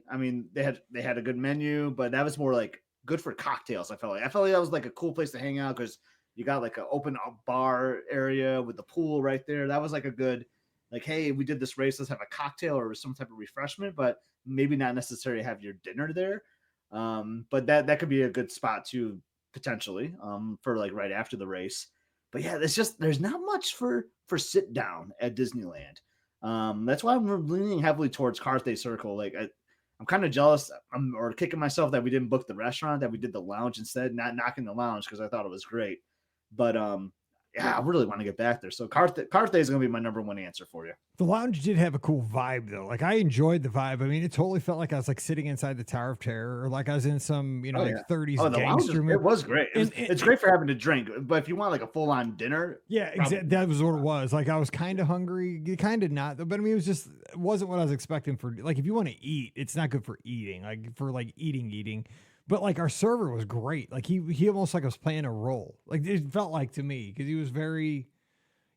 they had a good menu, but that was more like good for cocktails. I felt like that was like a cool place to hang out because you got like an open bar area with the pool right there. That was like a good, like, hey, we did this race, let's have a cocktail or some type of refreshment, but maybe not necessarily have your dinner there. But that could be a good spot too, potentially, for like right after the race. But yeah, there's not much for sit down at Disneyland. That's why I'm leaning heavily towards Carthay Circle. Like I'm kind of jealous or kicking myself that we didn't book the restaurant, that we did the lounge instead, not knocking the lounge because I thought it was great. But yeah, I really want to get back there. So Carthay is going to be my number 1 answer for you. The lounge did have a cool vibe though. Like I enjoyed the vibe. It totally felt like I was like sitting inside the Tower of Terror or like I was in some, 30s gangster movie. It was great. It's great for having to drink, but if you want like a full on dinner. Yeah, exactly. That was what it was. Like I was kind of hungry, kind of not, but it wasn't what I was expecting for, like, if you want to eat, it's not good for eating, like for like eating. But like our server was great. Like he almost like was playing a role. Like it felt like to me because he was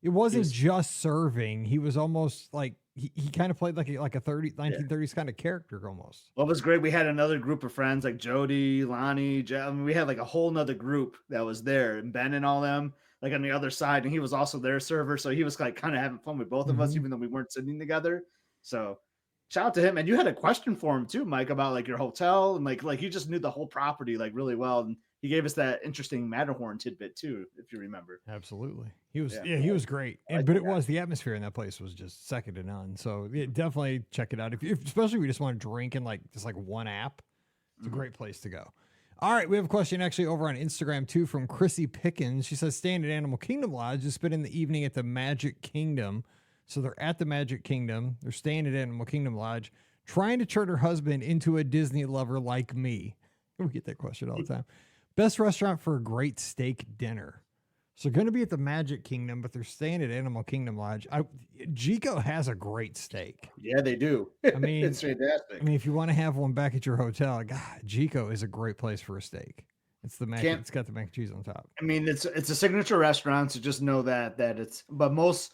it wasn't just serving. He was almost like he kind of played like a 1930s kind of character almost. What was great, we had another group of friends like Jody, Lonnie, I mean, we had like a whole nother group that was there, and Ben and all them like on the other side, and he was also their server, so he was like kind of having fun with both of us, even though we weren't sitting together. So shout out to him. And you had a question for him too, Mike, about like your hotel, and like he just knew the whole property like really well, and he gave us that interesting Matterhorn tidbit too, if you remember. Absolutely. He was he was great. But it was, the atmosphere in that place was just second to none. So yeah, definitely check it out. If especially if you just want to drink in like just like one app, it's a great place to go. All right, we have a question actually over on Instagram too from Chrissy Pickens. She says, staying at Animal Kingdom Lodge, just spending the evening at the Magic Kingdom. So they're at the Magic Kingdom. They're staying at Animal Kingdom Lodge, trying to turn her husband into a Disney lover like me. We get that question all the time. Best restaurant for a great steak dinner. So going to be at the Magic Kingdom, but they're staying at Animal Kingdom Lodge. Jico has a great steak. Yeah, they do. I mean, it's fantastic. I mean, if you want to have one back at your hotel, God, Jico is a great place for a steak. It's the mac. It's got the mac and cheese on top. I mean, it's a signature restaurant, so just know that it's. But most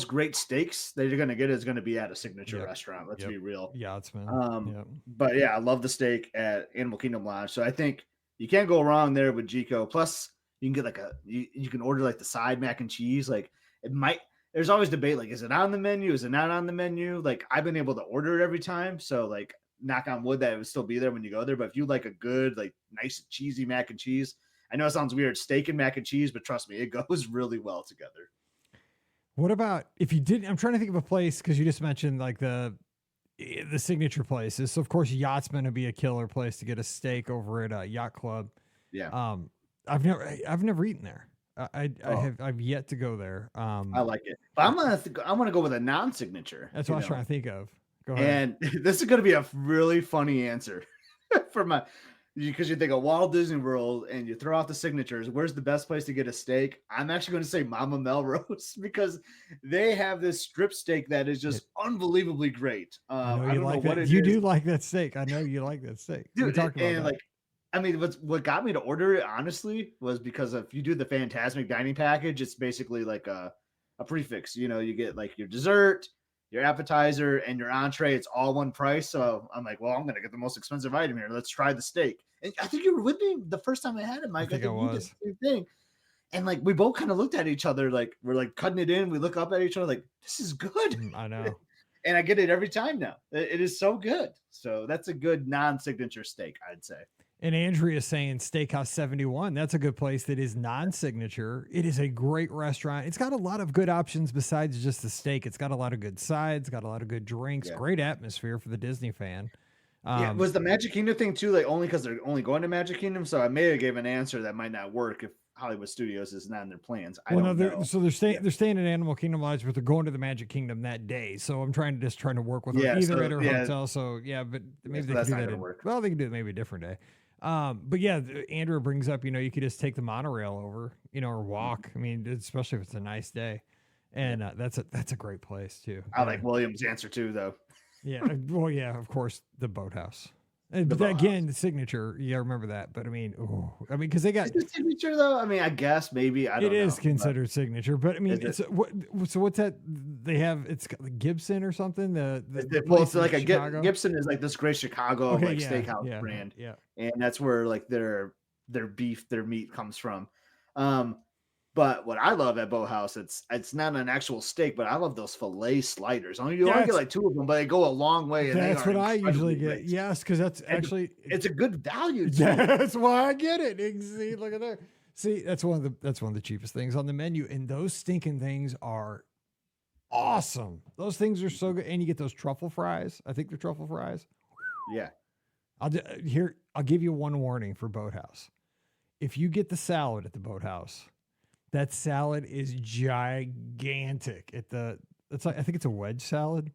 great steaks that you're gonna get is gonna be at a signature restaurant. Let's be real. Yeah, it's man. But yeah, I love the steak at Animal Kingdom Lodge. So I think you can't go wrong there with Jico. Plus, you can get like you can order like the side mac and cheese. Like it might. There's always debate. Like, is it on the menu? Is it not on the menu? Like I've been able to order it every time. So like, knock on wood that it would still be there when you go there. But if you like a good, like nice cheesy mac and cheese, I know it sounds weird, steak and mac and cheese, but trust me, it goes really well together. What about if you didn't? I'm trying to think of a place because you just mentioned like the signature places. So of course, Yachtsman would be a killer place to get a steak over at Yacht Club. Yeah. I've never eaten there. I've yet to go there. I like it, but I'm gonna go with a non-signature. That's what I was trying to think of. Go ahead. And this is gonna be a really funny answer for my. Because you think of Walt Disney World and you throw out the signatures, where's the best place to get a steak? I'm actually going to say Mama Melrose because they have this strip steak that is just unbelievably great. I don't know what it is. You do like that steak. I know you like that steak. Dude, and like, I mean, what got me to order it, honestly, was because if you do the Fantasmic dining package, it's basically like a prefix. You know, you get like your dessert, your appetizer, and your entree. It's all one price. So I'm like, well, I'm going to get the most expensive item here. Let's try the steak. And I think you were with me the first time I had it, Mike. I think you did the same thing. And like, we both kind of looked at each other, like we're like cutting it in. We look up at each other like, this is good. I know. And I get it every time now. It is so good. So that's a good non-signature steak, I'd say. And Andrea is saying Steakhouse 71. That's a good place that is non-signature. It is a great restaurant. It's got a lot of good options besides just the steak. It's got a lot of good sides, got a lot of good drinks, great atmosphere for the Disney fan. Was the Magic Kingdom thing too, like only because they're only going to Magic Kingdom? So I may have given an answer that might not work if Hollywood Studios is not in their plans. I don't know. So they're staying at Animal Kingdom Lodge, but they're going to the Magic Kingdom that day. So I'm trying to work with her either at her hotel. So yeah, but maybe they can do that. Well, they can do it maybe a different day. But yeah, Andrew brings up, you could just take the monorail over, or walk. I mean, especially if it's a nice day, and that's a great place too. I like William's answer too, though. Yeah, well, yeah, of course, the boathouse. Again, the signature, remember that. But I mean, because they got is it signature though. I mean, I guess maybe I don't know. It is considered signature, but I mean, so what's that? They have it's Gibson or something. It's like a Gibson is like this great Chicago steakhouse brand, and that's where like their beef, their meat comes from. But what I love at Boathouse, it's not an actual steak, but I love those filet sliders. You only get like 2 of them, but they go a long way. And that's what I usually get. Yes, because that's actually it's a good value. That's why I get it. See, look at that. See, that's one of the cheapest things on the menu, and those stinking things are awesome. Those things are so good, and you get those truffle fries. I think they're truffle fries. Yeah. I'll give you one warning for Boathouse. If you get the salad at the Boathouse, that salad is gigantic. I think it's a wedge salad.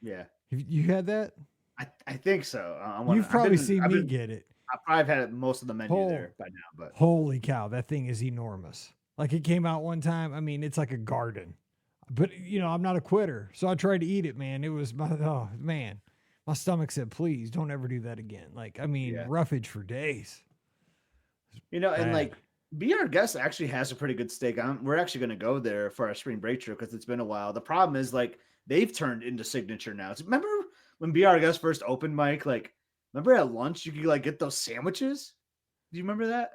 Yeah. You had that? I think so. You've probably seen me get it. I've probably had it most of the menu there by now. But holy cow, that thing is enormous. Like it came out one time. I mean, it's like a garden. But I'm not a quitter, so I tried to eat it. Man, it was my stomach said, "Please don't ever do that again." Like, I mean, roughage for days. And like. Be Our Guest actually has a pretty good steak. We're actually going to go there for our spring break trip because it's been a while. The problem is like they've turned into signature now. Remember when Be Our Guest first opened, Mike? Like, remember at lunch you could like get those sandwiches? Do you remember that?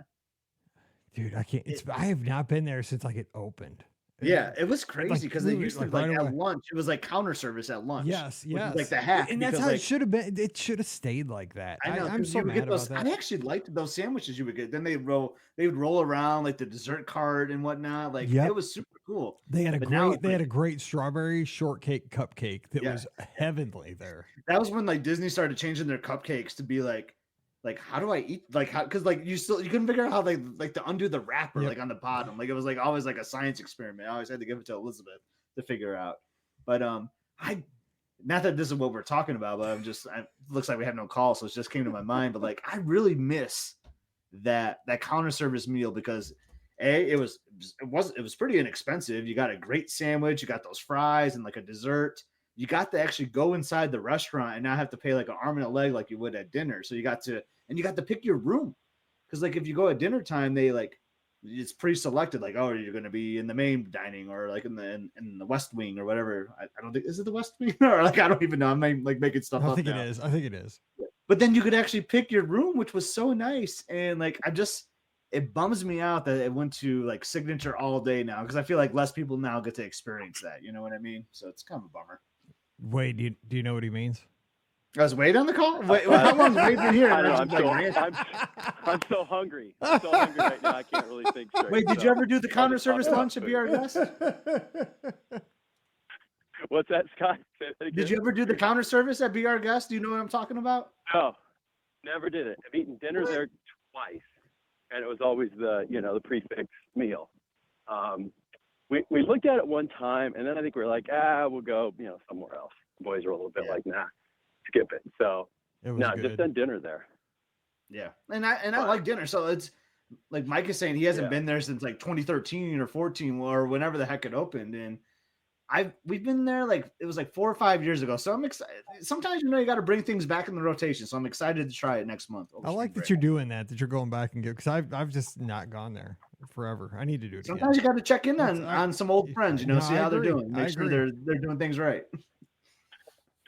Dude, I can't. I have not been there since like it opened. Yeah, it was crazy because they used to right like away. at lunch. It was like counter service at lunch. Yes, which is, yes. like the hack, and that's because how it like should have been. It should have stayed like that. I know, I'm 'cause so you would mad get those. about that. I actually liked those sandwiches you would get. Then they would roll around like the dessert cart and whatnot. Like Yep. it was super cool. They had a But now great it's they had a like- great strawberry shortcake cupcake that Yeah. was heavenly there. That was when like Disney started changing their cupcakes to be like how do I eat like how, because like you couldn't figure out how they like to undo the wrapper Yep. like on the bottom. Like it was like always like a science experiment. I always had to give it to Elizabeth to figure out. But I not that this is what we're talking about, but it looks like we have no call, so it just came to my mind. But like I really miss that counter service meal because it was pretty inexpensive. You got a great sandwich, you got those fries and like a dessert. You got to actually go inside the restaurant and not have to pay like an arm and a leg like you would at dinner. So you got to pick your room. Because like if you go at dinner time, they like it's pre-selected, like, oh, you're gonna be in the main dining or like in the West Wing or whatever. I don't think, is it the West Wing? Or like I don't even know. I'm like making stuff up. I think now. it is. I think it is. But then you could actually pick your room, which was so nice. And like it bums me out that it went to like signature all day now, because I feel like less people now get to experience that. You know what I mean? So it's kind of a bummer. Wait, do you know what he means? I was Wade on the call. Wait, how long's Wade been here? I know. I'm I'm so hungry. I'm so hungry right now. I can't really think straight. Wait, did you ever do the counter service lunch at Be Our Guest? What's that, Scott? Say that again. Did you ever do the counter service at Be Our Guest? Do you know what I'm talking about? No, never did it. I've eaten dinner there twice, and it was always the prefix meal. We looked at it one time, and then I think we were like, we'll go somewhere else. The boys were a little bit like, nah, skip it. So just done dinner there. Yeah, and I like dinner. So it's like Mike is saying, he hasn't been there since like 2013 or 14 or whenever the heck it opened, and we've been there like it was like 4 or 5 years ago. So I'm excited. Sometimes you got to bring things back in the rotation. So I'm excited to try it next month. I like that you're doing that you're going back and because I've just not gone there forever. I need to do it. Sometimes again. you got to check in on some old friends. See how they're doing. Make sure they're doing things right.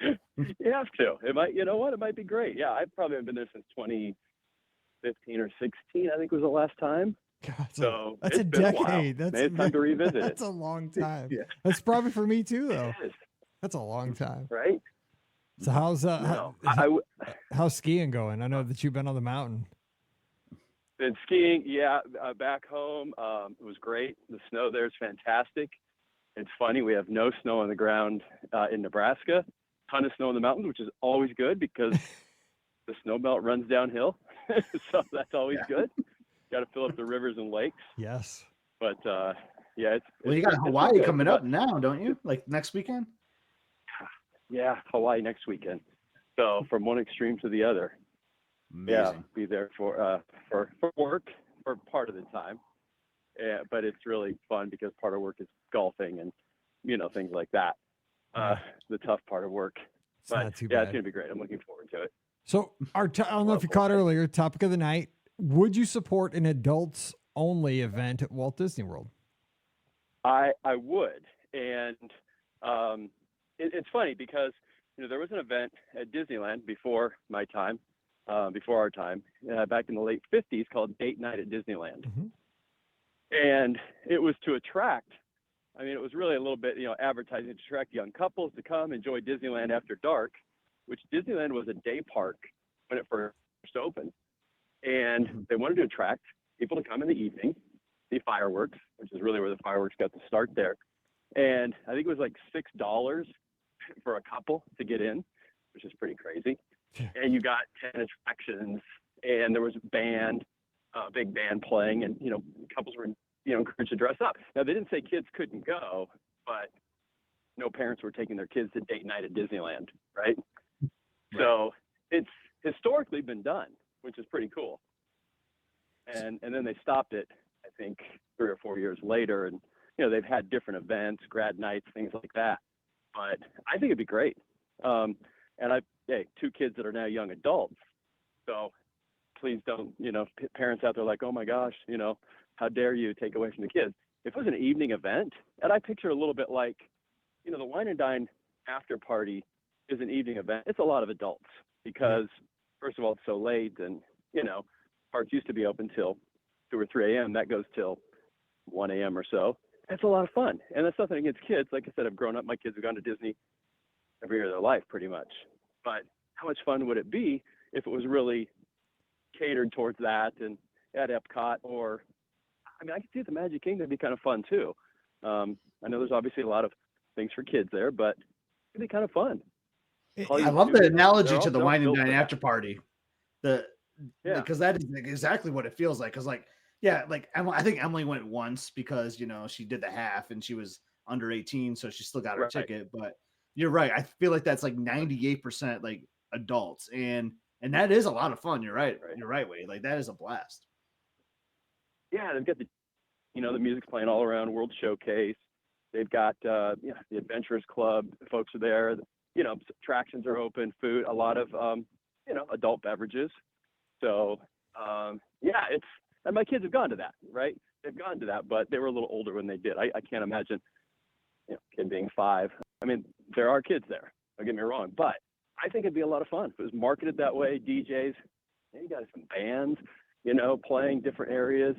You have to. It might. You know what? It might be great. Yeah, I probably haven't been there since 2015 or 16. I think was the last time. God, so that's a decade. Maybe it's time to revisit it. That's a long time. Yeah. That's probably for me too, though. That's a long time, right? So how's how's skiing going? I know that you've been on the mountain. Been skiing, back home. It was great. The snow there is fantastic. It's funny, we have no snow on the ground in Nebraska. Ton of snow in the mountains, which is always good because the snow belt runs downhill. So that's always good. Got to fill up the rivers and lakes. Yes. But you got Hawaii coming up now, don't you? Like next weekend? Yeah, Hawaii next weekend. So from one extreme to the other. Amazing. Yeah, be there for work for part of the time. Yeah, but it's really fun because part of work is golfing and things like that. The tough part of work. It's not too bad. It's gonna be great. I'm looking forward to it. So I don't know if you caught earlier, topic of the night. Would you support an adults only event at Walt Disney World? I would. And it's funny because there was an event at Disneyland before my time, before our time, back in the late 50s called Date Night at Disneyland. Mm-hmm. And it was to attract, it was really a little bit, advertising to attract young couples to come enjoy Disneyland after dark, which Disneyland was a day park when it first opened. And they wanted to attract people to come in the evening, see fireworks, which is really where the fireworks got to start there. And I think it was like $6 for a couple to get in, which is pretty crazy. And you got 10 attractions, and there was a big band playing, and couples were encouraged to dress up. Now they didn't say kids couldn't go, but no parents were taking their kids to date night at Disneyland, right? So it's historically been done, which is pretty cool. And then they stopped it, I think 3 or 4 years later, and they've had different events, grad nights, things like that. But I think it'd be great. And I 2 kids that are now young adults, so please don't, parents out there like, oh my gosh, how dare you take away from the kids. If it was an evening event, and I picture a little bit like, the Wine and Dine after party is an evening event. It's a lot of adults because, first of all, it's so late, and parks used to be open till 2 or 3 a.m. That goes till 1 a.m. or so. It's a lot of fun, and that's nothing against kids. Like I said, I've grown up. My kids have gone to Disney every year of their life, pretty much. But how much fun would it be if it was really catered towards that and at Epcot? Or, I mean, I could see the Magic Kingdom would be kind of fun too. I know there's obviously a lot of things for kids there, but it'd be kind of fun. I love the analogy to the wine and dine after party. Because that is exactly what it feels like. Because I think Emily went once because she did the half and she was under 18, so she still got her ticket. But you're right. I feel like that's like 98% like adults, and that is a lot of fun. You're right. You're right, Wade. Like that is a blast. Yeah, they've got the music's playing all around World Showcase. They've got the Adventurers Club folks are there. Attractions are open, food, a lot of adult beverages. So and my kids have gone to that, right? They've gone to that, but they were a little older when they did. I can't imagine, kid being 5. I mean, there are kids there. Don't get me wrong, but I think it'd be a lot of fun if it was marketed that way. DJs, you got some bands, playing different areas.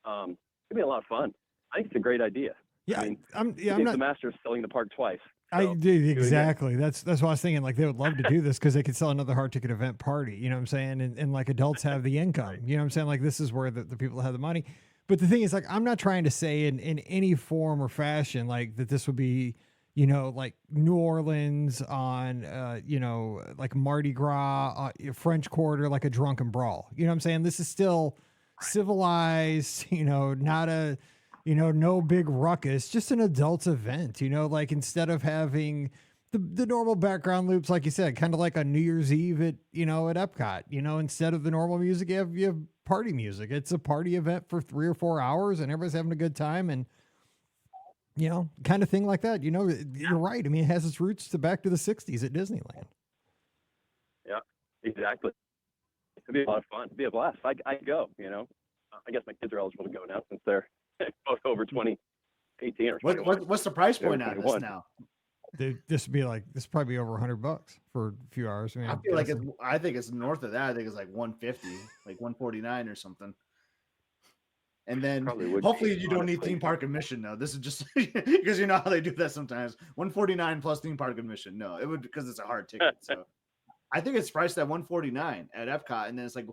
It'd be a lot of fun. I think it's a great idea. Yeah, I mean, I'm not the master of selling the park twice. I did exactly. That's what I was thinking. Like they would love to do this because they could sell another hard ticket event party. You know what I'm saying? And like adults have the income. You know what I'm saying? Like this is where the people have the money. But the thing is, like, I'm not trying to say in any form or fashion like that this would be, like New Orleans on, like Mardi Gras, French Quarter, like a drunken brawl. You know what I'm saying? This is still civilized. Not a. No big ruckus, just an adults event, like instead of having the normal background loops, like you said, kind of like on New Year's Eve at Epcot, instead of the normal music, you have party music. It's a party event for 3 or 4 hours and everybody's having a good time and, kind of thing like that. You're right. I mean, it has its roots back to the 60s at Disneyland. Yeah, exactly. It'd be a lot of fun. It'd be a blast. I'd go, I guess my kids are eligible to go now since they're both over 2018 or 21. What's the price point on this now? This would probably be over $100 for a few hours. I mean, I think it's north of that. I think it's like 150, like 149 or something. And then hopefully you don't need theme park admission. No, this is just because you know how they do that sometimes. 149 plus theme park admission. No, it would because it's a hard ticket. So I think it's priced at 149 at Epcot, and then it's like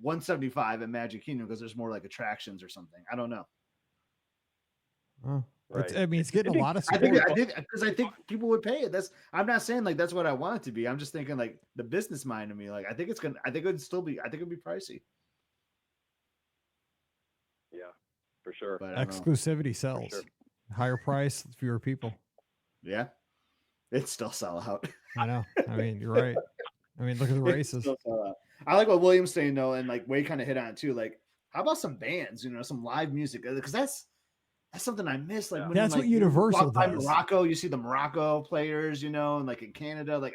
175 at Magic Kingdom because there's more like attractions or something. I don't know. Right. It's getting a lot of support. I think people would pay it. I'm not saying like that's what I want it to be. I'm just thinking like the business mind of me. Like I think it'd be pricey. Yeah, for sure. But exclusivity sells. Sure. Higher price, fewer people. Yeah. It's still sell out. I know. I mean, you're right. I mean, look at the races. I like what William's saying though, and like Wade kind of hit on it too. Like, how about some bands? Some live music because that's something I miss. Like, that's what Universal does. Morocco, you see the Morocco players, and like in Canada, like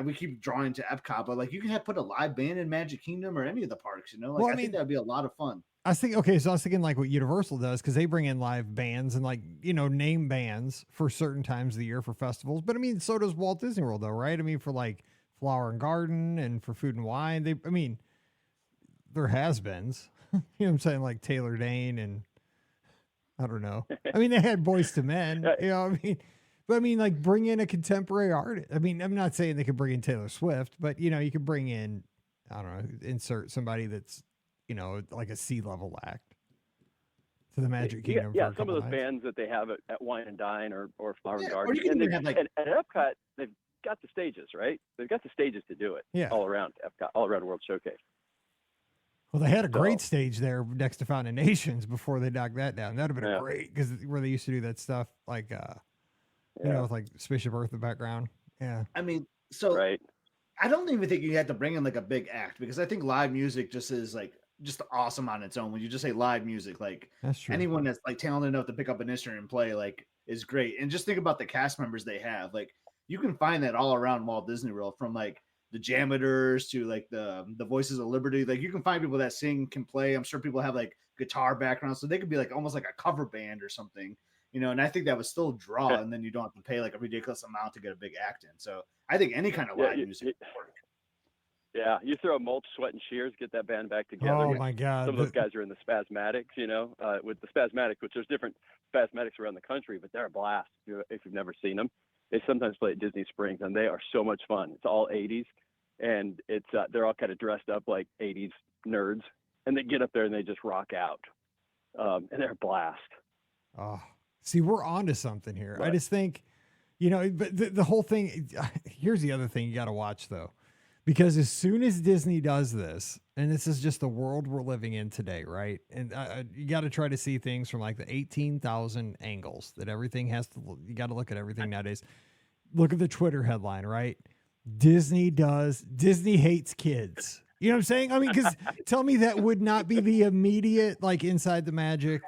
we keep drawing to Epcot, but like you can put a live band in Magic Kingdom or any of the parks. I think that'd be a lot of fun. I was thinking like what Universal does because they bring in live bands and like name bands for certain times of the year for festivals. But I mean, so does Walt Disney World though, right? I mean, for like Flower and Garden and for Food and Wine, there has-beens. You know what I'm saying? Like Taylor Dane and I don't know. I mean, they had Boys to Men, but like bring in a contemporary artist. I mean, I'm not saying they could bring in Taylor Swift, but you could bring in, I don't know, insert somebody that's, like a C-level act to the Magic Kingdom. Yeah, some of those bands that they have at Wine and Dine or Flower and Garden. Or you can have at Epcot, they've got the stages, right? They've got the stages to do it. Yeah. All around Epcot, all around World Showcase. Well, they had a great stage there next to Fountain of Nations before they knocked that down. That'd have been great because where they used to do that stuff, like, with like Spaceship Earth in the background. Yeah. I mean, so right. I don't even think you have to bring in like a big act because I think live music just is like just awesome on its own. When you just say live music, like that's true. Anyone that's like talented enough to pick up an instrument and play like is great. And just think about the cast members they have. Like you can find that all around Walt Disney World, from like the Jammers to like the Voices of Liberty. Like you can find people that sing, can play. I'm sure people have like guitar backgrounds, so they could be like almost like a cover band or something. and I think that would still draw, and then you don't have to pay like a ridiculous amount to get a big act in. So I think any kind of live music would work. Yeah, you throw Mulch, Sweat, and Shears, get that band back together. Oh my God! Some of those guys are in the Spasmatics, with the Spasmatics, which there's different Spasmatics around the country, but they're a blast if you've never seen them. They sometimes play at Disney Springs, and they are so much fun. It's all 80s, and it's they're all kind of dressed up like 80s nerds, and they get up there and they just rock out, and they're a blast. Oh, see, we're on to something here. Right. I just think, but the whole thing, here's the other thing you got to watch though. Because as soon as Disney does this, and this is just the world we're living in today, right? And you got to try to see things from like the 18,000 angles that everything has to, you got to look at everything nowadays. Look at the Twitter headline, right? Disney hates kids. You know what I'm saying? I mean, because tell me that would not be the immediate, like Inside the Magic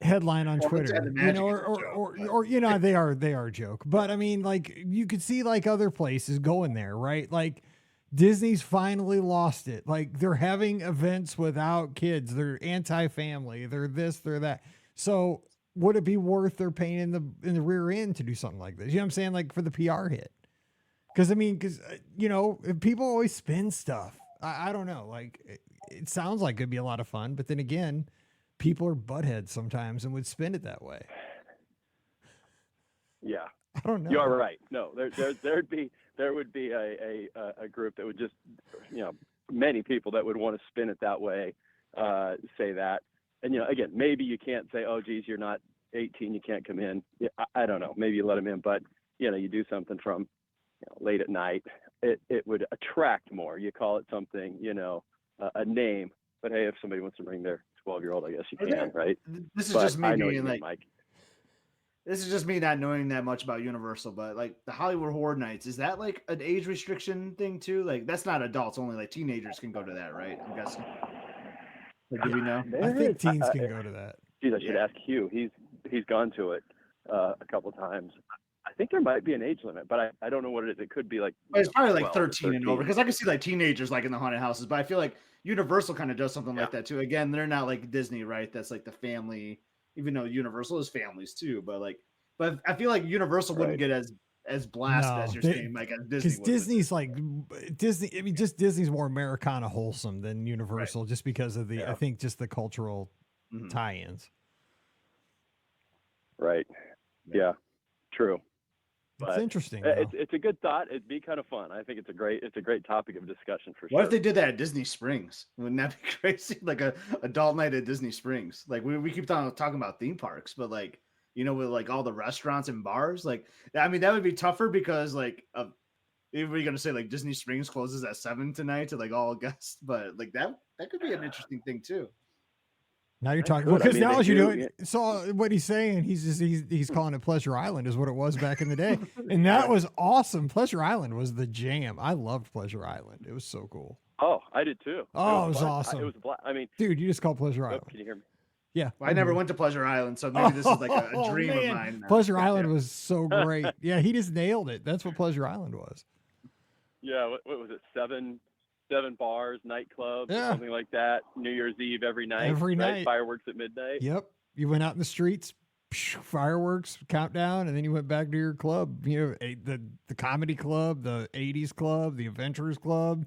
headline on Twitter, or they are a joke, but I mean, like you could see like other places going there, right? Like Disney's finally lost it. Like they're having events without kids. They're anti-family. They're this, they're that. So would it be worth their pain in the rear end to do something like this? You know what I'm saying? Like for the PR hit. Cause people always spin stuff. I don't know. Like it sounds like it'd be a lot of fun, but then again, people are buttheads sometimes and would spin it that way. Yeah, I don't know. You are right. No, there would be a group that would just, many people that would want to spin it that way, say that, and again, maybe you can't say, oh, geez, you're not 18, you can't come in. Yeah, I don't know. Maybe you let them in, but you do something from late at night. It would attract more. You call it something, a name. But hey, if somebody wants to bring their 12-year-old, I guess you can, right? This is just me being like, Mike. This is just me not knowing that much about Universal, but like the Hollywood Horror Nights, is that like an age restriction thing too? Like that's not adults only, like teenagers can go to that, right? I'm guessing. Like, do we know? I think teens can go to that. Geez, I should ask Hugh. He's gone to it a couple times. I think there might be an age limit, but I don't know what it is. It could be like it's probably like 13 and over, because I can see like teenagers like in the haunted houses, but I feel like Universal kind of does something like that too. Again, they're not like Disney, right? That's like the family, even though Universal is families too. But I feel like Universal wouldn't get as blasted as you're saying, like as Disney. Because Disney's like Disney. I mean, just Disney's more Americana wholesome than Universal, just because of I think just the cultural tie-ins. Right. Yeah. True. It's interesting. It's a good thought. It'd be kind of fun. I think it's a great topic of discussion for sure. What if they did that at Disney Springs? Wouldn't that be crazy? Like a adult night at Disney Springs. Like we keep talking about theme parks, but like with like all the restaurants and bars, like I mean that would be tougher because like if we're gonna say like Disney Springs closes at 7 tonight to like all guests, but like that could be an interesting thing too. Now you're talking because now as you do it, so what he's saying, he's calling it Pleasure Island is what it was back in the day, and that was awesome. Pleasure Island was the jam. I loved Pleasure Island. It was so cool. Oh, I did too. Oh, it was awesome. It was a blast. I mean, dude, you just called Pleasure Island. Can you hear me? Yeah, well, I never went to Pleasure Island, so maybe this is like a dream of mine. Now. Pleasure Island was so great. Yeah, he just nailed it. That's what Pleasure Island was. Yeah, what was it? Seven bars, nightclubs, something like that. New Year's Eve every night. Fireworks at midnight. Yep. You went out in the streets, fireworks, countdown, and then you went back to your club. The comedy club, the 80s club, the Adventurers Club,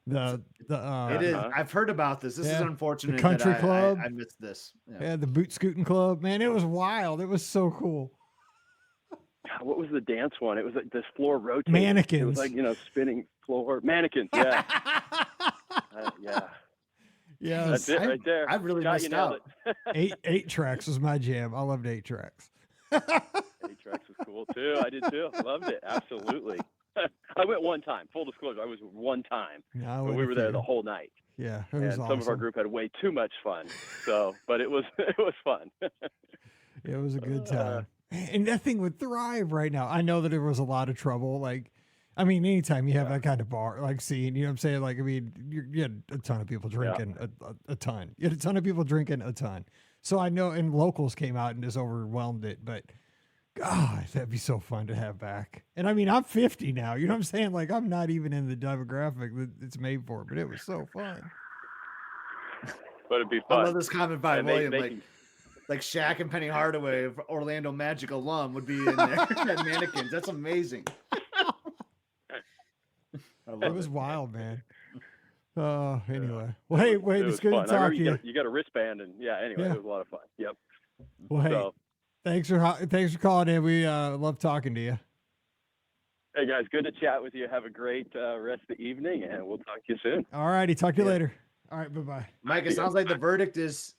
it is. I've heard about this. This is unfortunate. The country club. I missed this. Yeah, the boot scooting club. Man, it was wild. It was so cool. What was the dance one? It was like this floor rotating. Mannequins. It was like, spinning floor. Mannequins, yeah. Yeah. Yeah. That's it right there. I really missed out. Eight tracks was my jam. I loved 8 tracks. 8 tracks was cool too. I did too. Loved it. Absolutely. I went one time. Full disclosure, I was one time. No, but we were there the whole night. Yeah. It was awesome. Some of our group had way too much fun. But it was fun. It was a good time. And that thing would thrive right now. I know that there was a lot of trouble. Like, I mean, anytime you have that kind of bar, like scene, you know what I'm saying? Like, I mean, you had a ton of people drinking a ton. You had a ton of people drinking a ton. So I know, and locals came out and just overwhelmed it. But, God, that'd be so fun to have back. And I mean, I'm 50 now. You know what I'm saying? Like, I'm not even in the demographic that it's made for, but it was so fun. But it'd be fun. I love this comment by William. like Shaq and Penny Hardaway, Orlando Magic alum, would be in there at mannequins. That's amazing. It was wild, man. Anyway. Well, It hey, was- wait, it it's was good to fun. I talk remember to you. you got a wristband, and anyway, Yeah. it was a lot of fun. Yep. Well, hey, So, thanks for calling in. We love talking to you. hey guys, good to chat with you. Have a great rest of the evening, and we'll talk to you soon. All righty, talk to you Yeah. later. All right, bye-bye. Mike, it sounds like the verdict is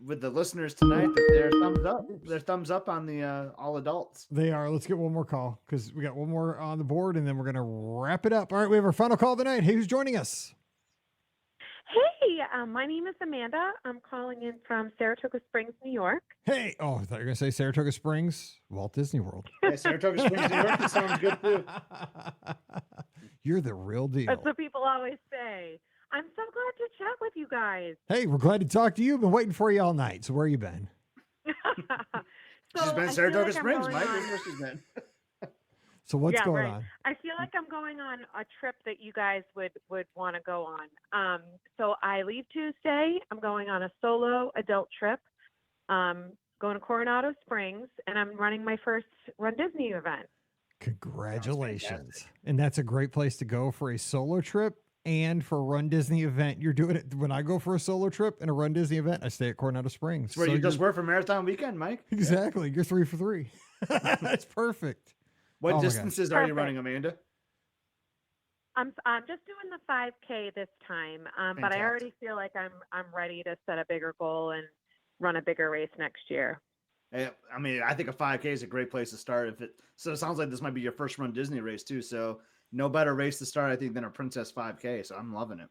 with the listeners tonight that they're thumbs up. They're thumbs up on the all adults. They are. Let's get one more call because we got one more on the board, and then we're going to wrap it up. All right, we have our final call of the night. Hey, who's joining us? Hey, my name is Amanda. I'm calling in from Saratoga Springs, New York. Hey. Oh, I thought you were going to say Saratoga Springs, Walt Disney World. Yeah, Saratoga Springs, New York. That sounds good too. You're the real deal. That's what people always say. I'm so glad to chat with you guys. Hey, we're glad to talk to you. Been waiting for you all night. So where you been? She's been I in feel Saratoga like I'm Springs, going Mike. on- That's where she's been. So what's Yeah, going right. on? I feel like I'm going on a trip that you guys would want to go on. So I leave Tuesday. I'm going on a solo adult trip. Going to Coronado Springs, and I'm running my first runDisney event. Congratulations. And that's a great place to go for a solo trip and for a runDisney event. You're doing it when I go for a solo trip and a runDisney event, I stay at Coronado Springs. It's where you just work for Marathon Weekend, Mike. Exactly. You're 3 for 3. That's perfect. What Oh my God. distances are you Perfect. running, Amanda? I'm just doing the 5K this time, but I Fantastic. already feel like I'm ready to set a bigger goal and run a bigger race next year. Hey, I mean, I think a 5K is a great place to start. So it sounds like this might be your first runDisney race too. So no better race to start, I think, than a Princess 5K. So I'm loving it.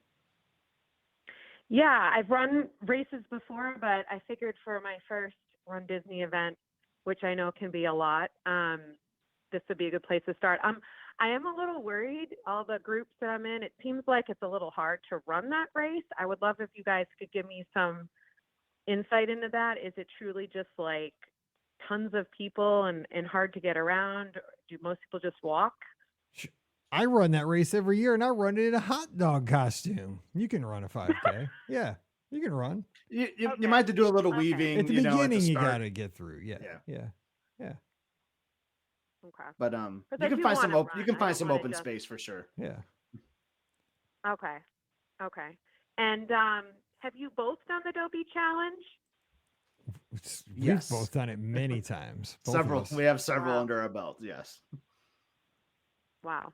Yeah, I've run races before, but I figured for my first runDisney event, which I know can be a lot, this would be a good place to start. I am a little worried, all the groups that I'm in, it seems like it's a little hard to run that race. I would love if you guys could give me some insight into that. Is it truly just like tons of people and hard to get around? Do most people just walk? I run that race every year and I run it in a hot dog costume. You can run a 5K. Yeah, you can run. You Okay. might have to do a little Okay. weaving. At the you know, beginning, at the you start. got to get through. Yeah. Okay. But I you can do find some wanna open. You run. can I find don't some wanna open just- space for sure. Yeah. Okay. And have you both done the Dobie Challenge? We've Yes. both done it many times. Both of Several. us. We have several Wow. under our belt. Yes. Wow.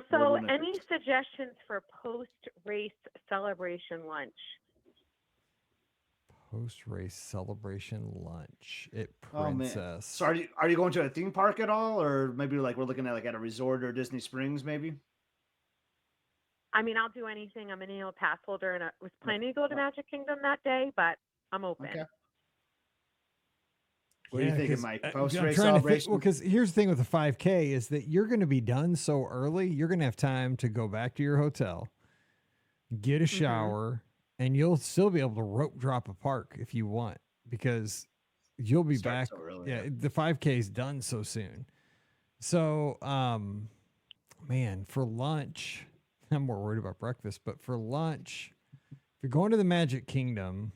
So More than a any suggestions for post-race celebration lunch? Post-race celebration lunch at Oh, man. Princess. So are you going to a theme park at all, or maybe like we're looking at like at a resort or Disney Springs, maybe? I mean, I'll do anything. I'm an annual pass holder, and I was planning to go to Magic Kingdom that day, but I'm open. Okay. What are you thinking, 'cause, Mike? I'm Post-race trying to think- celebration? Well, because here's the thing with the 5K is that you're going to be done so early. You're going to have time to go back to your hotel, get a shower, and you'll still be able to rope drop a park if you want because you'll be Start back. so early, Yeah, yeah. the 5K is done so soon. So, man, for lunch, I'm more worried about breakfast, but for lunch, if you're going to the Magic Kingdom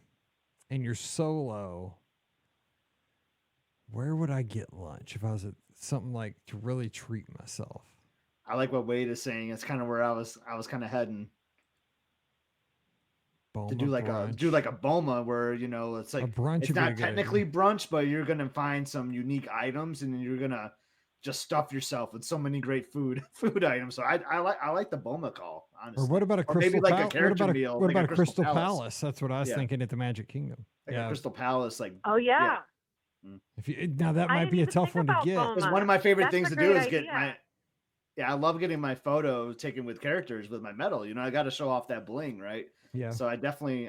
and you're solo, where would I get lunch if I was at something like to really treat myself? I like what Wade is saying. It's kind of where I was kind of heading Boma to do like brunch. a Boma where it's like brunch it's would be a not good technically idea. brunch, but you're gonna find some unique items and then you're gonna just stuff yourself with so many great food items. So I like the Boma call, honestly. Or what about a Or maybe Crystal like a Palace? character meal, What like a about a Crystal Crystal Palace. Palace? That's what I was Yeah. thinking at the Magic Kingdom. Like Yeah. a Crystal Palace, like Oh, yeah. If you, now that I might didn't be a even tough think one to about get. Boma. Because one of my favorite That's things a to do great is get idea. I love getting my photo taken with characters with my medal. I got to show off that bling, right? Yeah. So I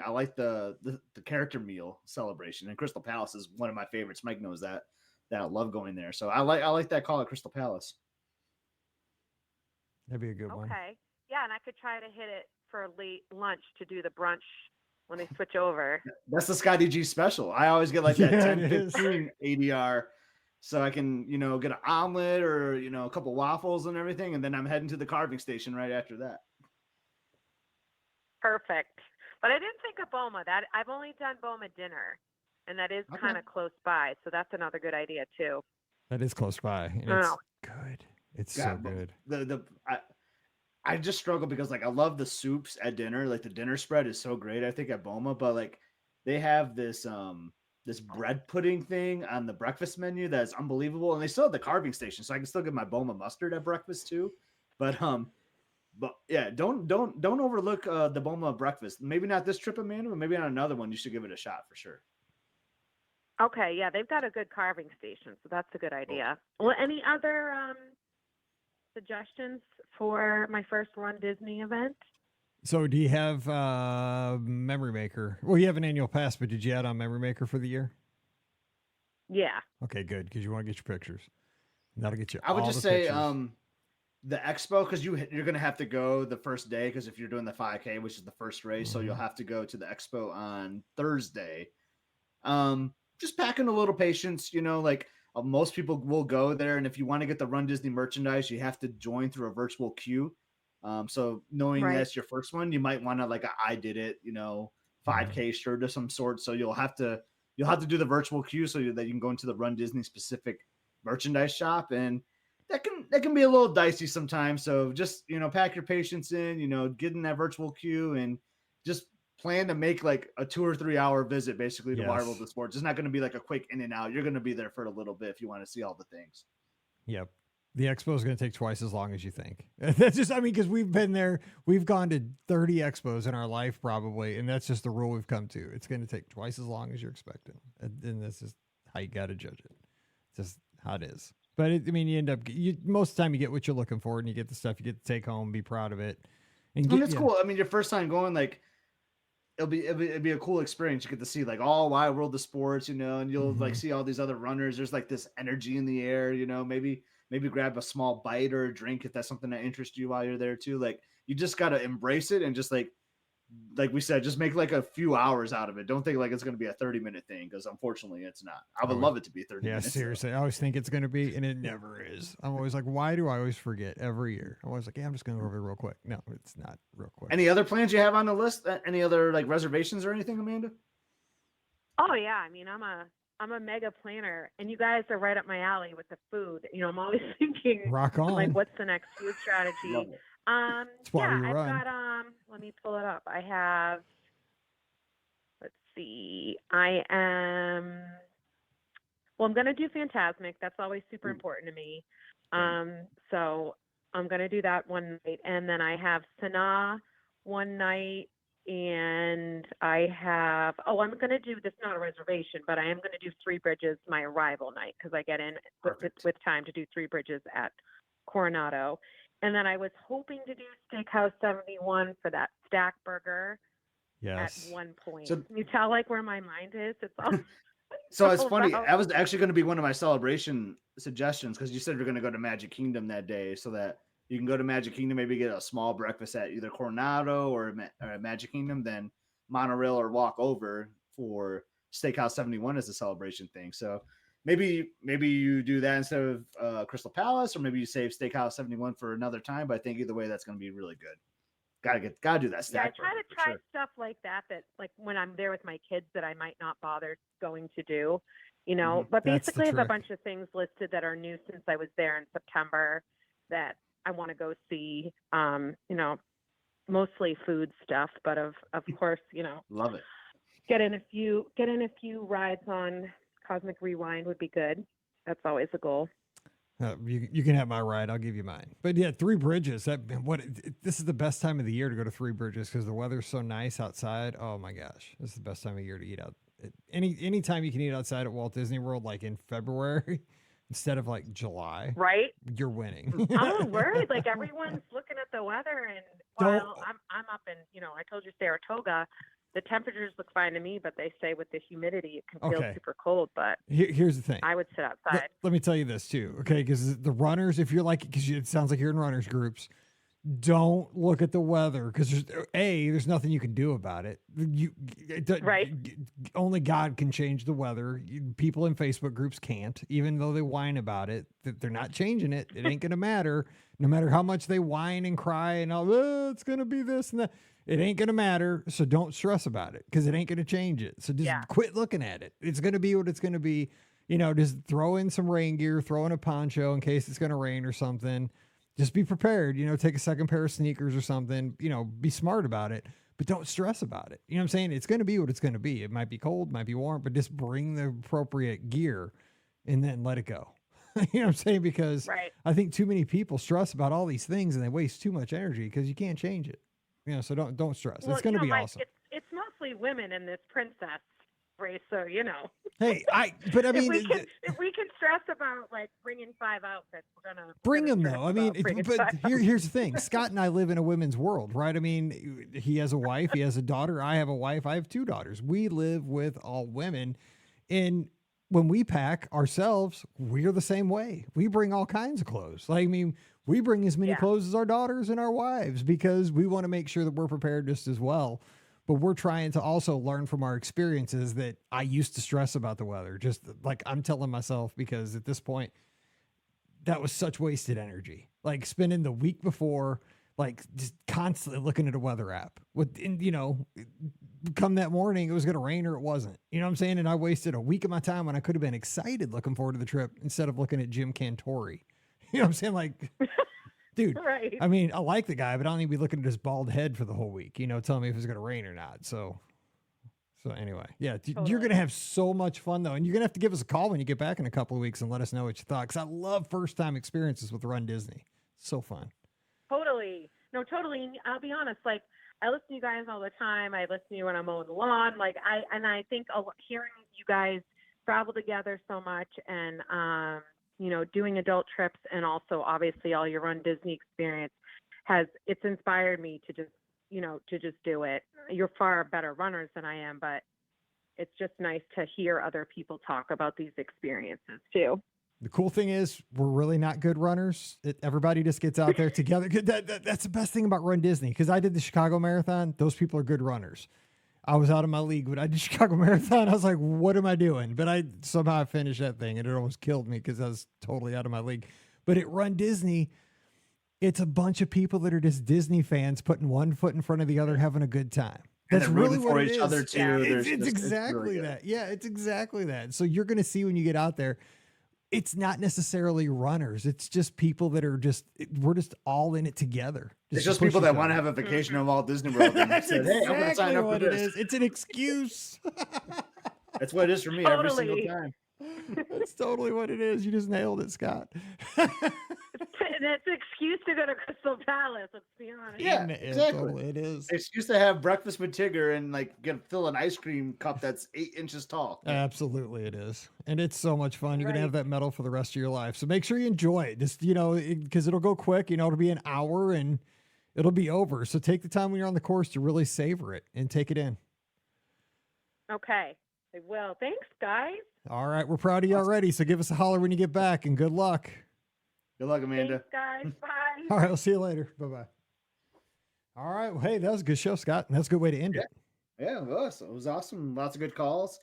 like the character meal celebration, and Crystal Palace is one of my favorites. Mike knows that I love going there. So I like that call at Crystal Palace. That'd be a good one. Okay. Yeah, and I could try to hit it for late lunch to do the brunch when they switch over. That's the Scotty G special. I always get like that Yeah, 10, it is. 15 ADR. So I can, get an omelet or, a couple waffles and everything. And then I'm heading to the carving station right after that. Perfect. But I didn't think of Boma. That I've only done Boma dinner, and that is kind of close by. So that's another good idea too. That is close by, and it's good. It's so good. I just struggle because like I love the soups at dinner. Like the dinner spread is so great, I think, at Boma, but like they have this this bread pudding thing on the breakfast menu that's unbelievable, and they still have the carving station, so I can still get my Boma mustard at breakfast too. But yeah, don't overlook the Boma breakfast. Maybe not this trip, Amanda, but maybe on another one you should give it a shot for sure. Okay, yeah, they've got a good carving station, so that's a good idea. Well, any other suggestions for my first Run Disney event? So do you have Memory Maker? Well, you have an annual pass, but did you add on Memory Maker for the year? Yeah. Okay, good, because you want to get your pictures. That'll get you I would all just the say pictures. the expo, because you're going to have to go the first day, because if you're doing the 5K, which is the first race, so you'll have to go to the expo on Thursday. Just pack in a little patience, like most people will go there. And if you want to get the Run Disney merchandise, you have to join through a virtual queue. So knowing that's your first one, you might want to like I did it, 5K shirt of some sort. So you'll have to do the virtual queue so that you can go into the Run Disney specific merchandise shop, and that can be a little dicey sometimes. So just pack your patience in, get in that virtual queue and just plan to make like a 2 or 3 hour visit basically to Wide World of Sports. It's not going to be like a quick in and out. You're going to be there for a little bit if you want to see all the things. Yep. The expo is going to take twice as long as you think. That's just, because we've been there, we've gone to 30 expos in our life probably. And that's just the rule we've come to. It's going to take twice as long as you're expecting. And this is how you got to judge it. It's just how it is. But you end up, most of the time you get what you're looking for and you get the stuff you get to take home, be proud of it. And it's cool. Your first time going, like, it'll be a cool experience. You get to see like all Wide World of Sports, and you'll like see all these other runners. There's like this energy in the air, maybe grab a small bite or a drink if that's something that interests you while you're there too. Like you just got to embrace it and just like we said, just make like a few hours out of it. Don't think like it's going to be a 30-minute thing, because unfortunately it's not. I would love it to be 30 minutes. Yeah, seriously. I always think it's going to be, and it never is. I'm always like, why do I always forget every year? I'm always like, yeah, I'm just going to go over it real quick. No, it's not real quick. Any other plans you have on the list? Any other like reservations or anything, Amanda? Oh yeah. I'm a mega planner, and you guys are right up my alley with the food. I'm always thinking, rock on. Like, what's the next food strategy? That's why I've we run. got, let me pull it up. I have, let's see, I'm going to do Fantasmic. That's always super important to me. So I'm going to do that one night. And then I have Sanaa one night, and I have, I'm going to do, this not a reservation, but I am going to do Three Bridges my arrival night, because I get in with time to do Three Bridges at Coronado. And then I was hoping to do Steakhouse 71 for that stack burger at one point. So, can you tell like where my mind is? It's all so it's funny. That was actually going to be one of my celebration suggestions, because you said you're going to go to Magic Kingdom that day, so that you can go to Magic Kingdom, maybe get a small breakfast at either Coronado or Magic Kingdom, then monorail or walk over for Steakhouse 71 as a celebration thing. So maybe you do that instead of Crystal Palace, or maybe you save Steakhouse 71 for another time. But I think either way, that's going to be really good. Gotta do that. Stack I try to try stuff like that like when I'm there with my kids that I might not bother going to do, But basically, I have a bunch of things listed that are new since I was there in September that I want to go see. Mostly food stuff, but of course, love it. Get in a few rides on Cosmic Rewind would be good. That's always a goal. You can have my ride. I'll give you mine. But yeah, Three Bridges. This is the best time of the year to go to Three Bridges, because the weather's so nice outside. Oh my gosh, this is the best time of year to eat out. Any time you can eat outside at Walt Disney World, like in February instead of like July, right? You're winning. I'm worried. Like everyone's looking at the weather, and while I'm up in, I told you Saratoga. The temperatures look fine to me, but they say with the humidity, it can feel super cold. But here's the thing. I would sit outside. Let me tell you this too, okay? Because the runners, if you're like, because it sounds like you're in runners groups, don't look at the weather, because there's nothing you can do about it. Right. Only God can change the weather. People in Facebook groups can't, even though they whine about it. They're not changing it. It ain't going to matter, no matter how much they whine and cry and it's going to be this and that. It ain't going to matter. So don't stress about it because it ain't going to change it. So just quit looking at it. It's going to be what it's going to be. Just throw in some rain gear, throw in a poncho in case it's going to rain or something. Just be prepared, take a second pair of sneakers or something, be smart about it, but don't stress about it. You know what I'm saying? It's going to be what it's going to be. It might be cold, might be warm, but just bring the appropriate gear and then let it go. You know what I'm saying? Because I think too many people stress about all these things and they waste too much energy because you can't change it. So don't stress. Well, it's going to be awesome. It's mostly women in this princess race, so Hey, but I mean, if we can stress about like bringing 5 outfits, we're gonna bring them though. I mean, but here's the thing: Scott and I live in a women's world, right? I mean, he has a wife, he has a daughter. I have a wife, I have 2 daughters. We live with all women, and when we pack ourselves, we're the same way. We bring all kinds of clothes. Like, I mean, we bring as many clothes as our daughters and our wives because we want to make sure that we're prepared just as well. But we're trying to also learn from our experiences that I used to stress about the weather. Just like I'm telling myself, because at this point, that was such wasted energy. Like spending the week before, like just constantly looking at a weather app. Come that morning, it was going to rain or it wasn't. You know what I'm saying? And I wasted a week of my time when I could have been excited looking forward to the trip instead of looking at Jim Cantori. You know what I'm saying? Like, dude, I mean, I like the guy, but I don't need to be looking at his bald head for the whole week, telling me if it's going to rain or not. So anyway, you're going to have so much fun though. And you're going to have to give us a call when you get back in a couple of weeks and let us know what you thought. Cause I love first time experiences with Run Disney. So fun. Totally. No, totally. I'll be honest. Like I listen to you guys all the time. I listen to you when I'm mowing the lawn. Like I think hearing you guys travel together so much and, doing adult trips and also obviously all your Run Disney experience it's inspired me to just do it. You're far better runners than I am, but it's just nice to hear other people talk about these experiences too. The cool thing is we're really not good runners. Everybody just gets out there together. That's the best thing about Run Disney. Cause I did the Chicago Marathon. Those people are good runners. I was out of my league when I did Chicago Marathon. I was like, what am I doing? But I somehow finished that thing and it almost killed me because I was totally out of my league. But at Run Disney, it's a bunch of people that are just Disney fans putting one foot in front of the other, having a good time. That's really what it is. Other too. Yeah, it's exactly really that. Yeah, it's exactly that. So you're going to see when you get out there, it's not necessarily runners. It's just people that are we're just all in it together. It's just people that want to have a vacation in Walt Disney World. That's exactly what it is. It's an excuse. That's what it is for me every single time. That's totally what it is. You just nailed it, Scott. It's an excuse to go to Crystal Palace. Let's be honest. Yeah, exactly. Totally, it is. Excuse to have breakfast with Tigger and fill an ice cream cup that's 8 inches tall. Absolutely, it is, and it's so much fun. You're gonna have that medal for the rest of your life. So make sure you enjoy it. Just because it'll go quick. It'll be an hour and it'll be over. So take the time when you're on the course to really savor it and take it in. Okay, I will. Thanks, guys. All right, we're proud of you already. So give us a holler when you get back, and good luck. Good luck, Amanda. Thanks, guys. Bye. All right, we'll see you later. Bye-bye. All right. Well, hey, that was a good show, Scott. And that's a good way to end it. Yeah, it was. It was awesome. Lots of good calls.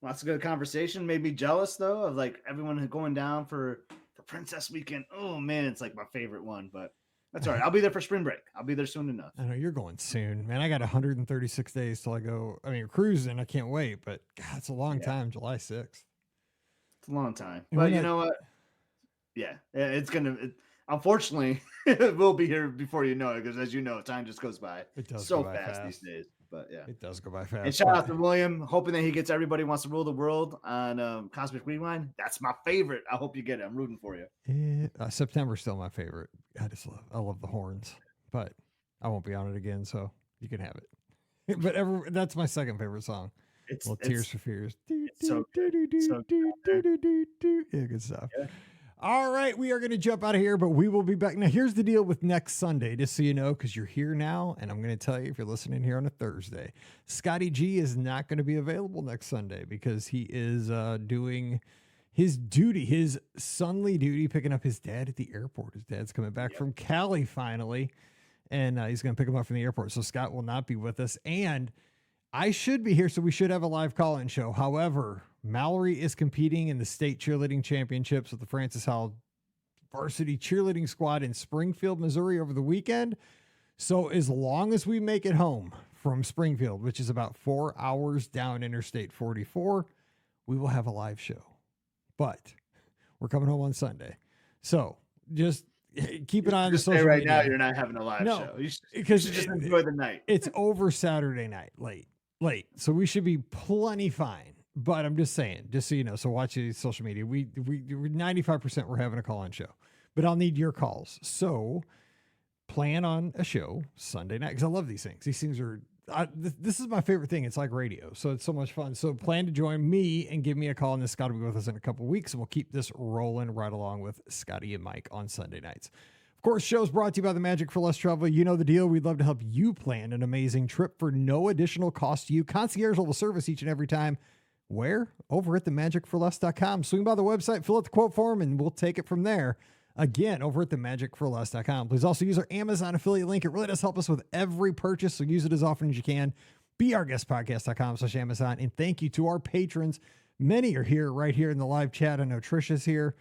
Lots of good conversation. Made me jealous, though, of everyone going down for Princess Weekend. Oh, man, it's my favorite one. But that's all right. I'll be there for spring break. I'll be there soon enough. I know you're going soon. Man, I got 136 days till I go. I mean, cruising. I can't wait. But, God, it's a long time. July 6th. It's a long time. But you know what? Yeah, it's unfortunately, it will be here before you know it, because as you know, time just goes by so fast these days. But yeah, it does go by fast. And shout out to William, hoping that he gets Everybody Wants to Rule the World on Cosmic Rewind. That's my favorite. I hope you get it. I'm rooting for you. September's still my favorite. I love the horns, but I won't be on it again, so you can have it. But that's my second favorite song. Tears for Fears. So good. Yeah, good stuff. Yeah. All right, we are going to jump out of here, but we will be back. Now, here's the deal with next Sunday, just so you know, because you're here now, and I'm going to tell you if you're listening here on a Thursday, Scotty G is not going to be available next Sunday because he is doing his duty, his sonly duty, picking up his dad at the airport. His dad's coming back from Cali finally, and he's going to pick him up from the airport. So Scott will not be with us, and I should be here, so we should have a live call-in show. However, Mallory is competing in the state cheerleading championships with the Francis Howell varsity cheerleading squad in Springfield, Missouri over the weekend. So as long as we make it home from Springfield, which is about 4 hours down Interstate 44, we will have a live show. But we're coming home on Sunday. So just keep an eye on the social right media. now, you're not having a live show. You should just enjoy the night. It's over Saturday night, late. So we should be plenty fine. But I'm just saying, just so you know, so watch the social media. We're 95% we're having a call-in show. But I'll need your calls. So plan on a show Sunday night, because I love these things. These things are, this is my favorite thing. It's like radio. So it's so much fun. So plan to join me and give me a call. And this Scott will be with us in a couple of weeks. And we'll keep this rolling right along with Scotty and Mike on Sunday nights. Of course, show's brought to you by the Magic for Less Travel. You know the deal. We'd love to help you plan an amazing trip for no additional cost to you. Concierge level service each and every time. Where? Over at themagicforless.com. Swing by the website, fill out the quote form, and we'll take it from there. Again, over at themagicforless.com. Please also use our Amazon affiliate link. It really does help us with every purchase, so use it as often as you can. BeOurGuestPodcast.com/Amazon. And thank you to our patrons. Many are here right here in the live chat. I know Trisha's here.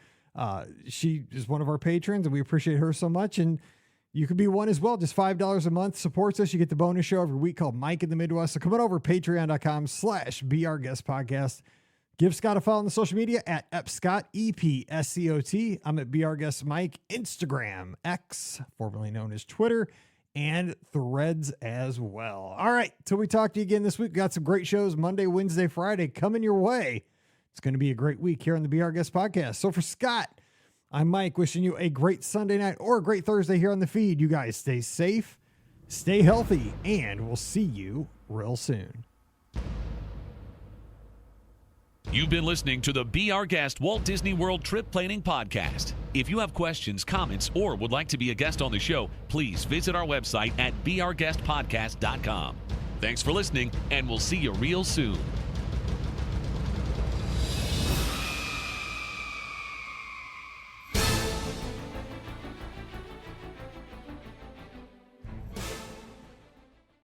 She is one of our patrons, and we appreciate her so much. And you could be one as well. Just $5 a month supports us. You get the bonus show every week called Mike in the Midwest. So come on over, patreon.com/BeOurGuestPodcast. Give Scott a follow on the social media at EpScott, EPSCOT. I'm at BeOurGuestMike, Instagram, X, formerly known as Twitter, and Threads as well. All right, till we talk to you again this week, got some great shows Monday, Wednesday, Friday coming your way. It's going to be a great week here on the Be Our Guest podcast. So for Scott, I'm Mike, wishing you a great Sunday night or a great Thursday here on the feed. You guys stay safe, stay healthy, and we'll see you real soon. You've been listening to the Be Our Guest Walt Disney World Trip Planning Podcast. If you have questions, comments, or would like to be a guest on the show, please visit our website at beourguestpodcast.com. Thanks for listening, and we'll see you real soon.